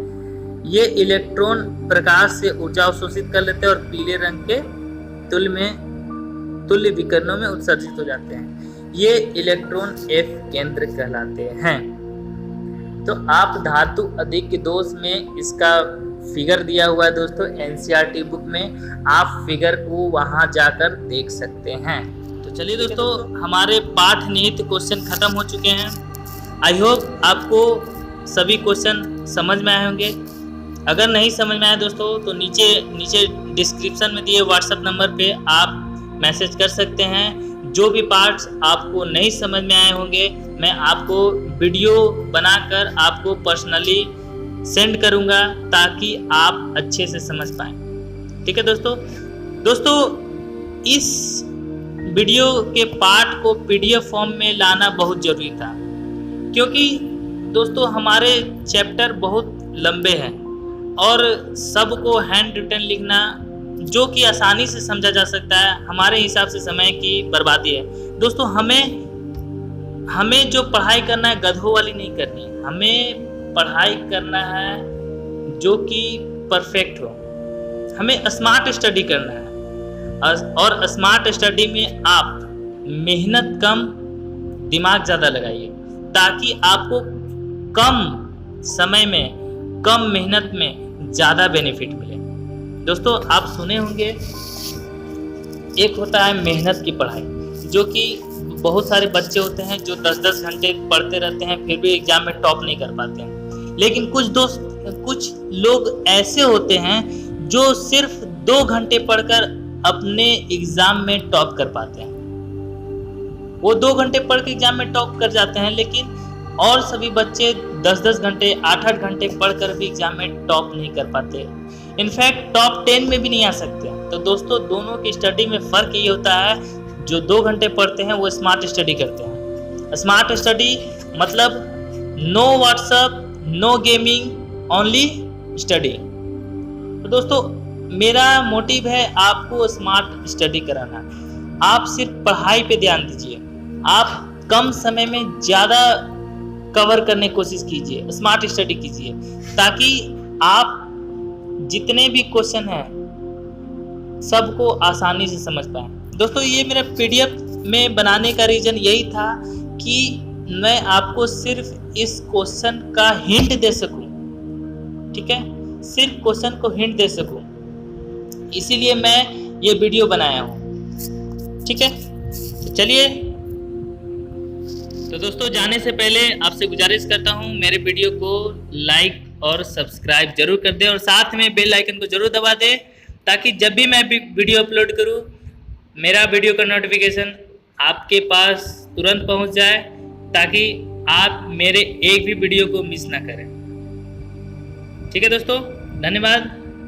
ये इलेक्ट्रॉन प्रकाश से ऊर्जा अवशोषित कर लेते हैं और पीले रंग के तुल्य विकिरणों में उत्सर्जित हो जाते हैं। ये इलेक्ट्रॉन F केंद्र कहलाते हैं। तो आप धातु अधिक दोष में इसका फिगर दिया हुआ है दोस्तों NCERT बुक में, आप फिगर को वहां जाकर देख सकते हैं। तो चलिए दोस्तों, हमारे पाठ निहित क्वेश्चन खत्म हो चुके हैं। आई होप आपको सभी क्वेश्चन समझ में आए होंगे। अगर नहीं समझ में आए दोस्तों तो नीचे डिस्क्रिप्शन में दिए व्हाट्सएप नंबर पे आप मैसेज कर सकते हैं। जो भी पार्ट्स आपको नहीं समझ में आए होंगे मैं आपको वीडियो बनाकर आपको पर्सनली सेंड करूंगा ताकि आप अच्छे से समझ पाएं। ठीक है दोस्तों, इस वीडियो के पार्ट को PDF फॉर्म में लाना बहुत जरूरी था, क्योंकि दोस्तों हमारे चैप्टर बहुत लंबे हैं और सबको हैंड रिटन लिखना जो कि आसानी से समझा जा सकता है, हमारे हिसाब से समय की बर्बादी है। दोस्तों हमें जो पढ़ाई करना है गधों वाली नहीं करनी, हमें पढ़ाई करना है जो कि परफेक्ट हो। हमें स्मार्ट स्टडी करना है और स्मार्ट स्टडी में आप मेहनत कम दिमाग ज़्यादा लगाइए ताकि आपको कम समय में कम मेहनत में ज़्यादा बेनिफिट मिले। दोस्तों आप सुने होंगे एक होता है मेहनत की पढ़ाई, जो कि बहुत सारे बच्चे होते हैं जो 10-10 घंटे पढ़ते रहते हैं फिर भी एग्जाम में टॉप नहीं कर पाते हैं। लेकिन कुछ लोग ऐसे होते हैं जो सिर्फ 2 घंटे पढ़कर अपने एग्जाम में टॉप कर पाते हैं। वो 2 घंटे पढ़ के एग्जाम में टॉप कर जाते हैं, लेकिन और सभी बच्चे 10-10 घंटे 8-8 घंटे पढ़कर भी एग्जाम में टॉप नहीं कर पाते, इनफैक्ट टॉप 10 में भी नहीं आ सकते। तो दोस्तों दोनों की स्टडी में फ़र्क ये होता है, जो 2 घंटे पढ़ते हैं वो स्मार्ट स्टडी करते हैं। स्मार्ट स्टडी मतलब no WhatsApp, no gaming, only study. तो दोस्तों मेरा मोटिव है आपको स्मार्ट स्टडी कराना। आप सिर्फ पढ़ाई पे ध्यान दीजिए, आप कम समय में ज़्यादा कवर करने की कोशिश कीजिए, स्मार्ट स्टडी कीजिए ताकि आप जितने भी क्वेश्चन हैं सबको आसानी से समझ पाएं। दोस्तों ये मेरा PDF में बनाने का रीज़न यही था कि मैं आपको सिर्फ इस क्वेश्चन का हिंट दे सकूं, ठीक है, सिर्फ क्वेश्चन को हिंट दे सकूं, इसीलिए मैं ये वीडियो बनाया हूँ। ठीक है, तो चलिए, तो दोस्तों जाने से पहले आपसे गुजारिश करता हूँ मेरे वीडियो को लाइक और सब्सक्राइब जरूर कर दें और साथ में बेल आइकन को जरूर दबा दें ताकि जब भी मैं वीडियो अपलोड करूँ मेरा वीडियो का नोटिफिकेशन आपके पास तुरंत पहुँच जाए, ताकि आप मेरे एक भी वीडियो को मिस ना करें। ठीक है दोस्तों, धन्यवाद।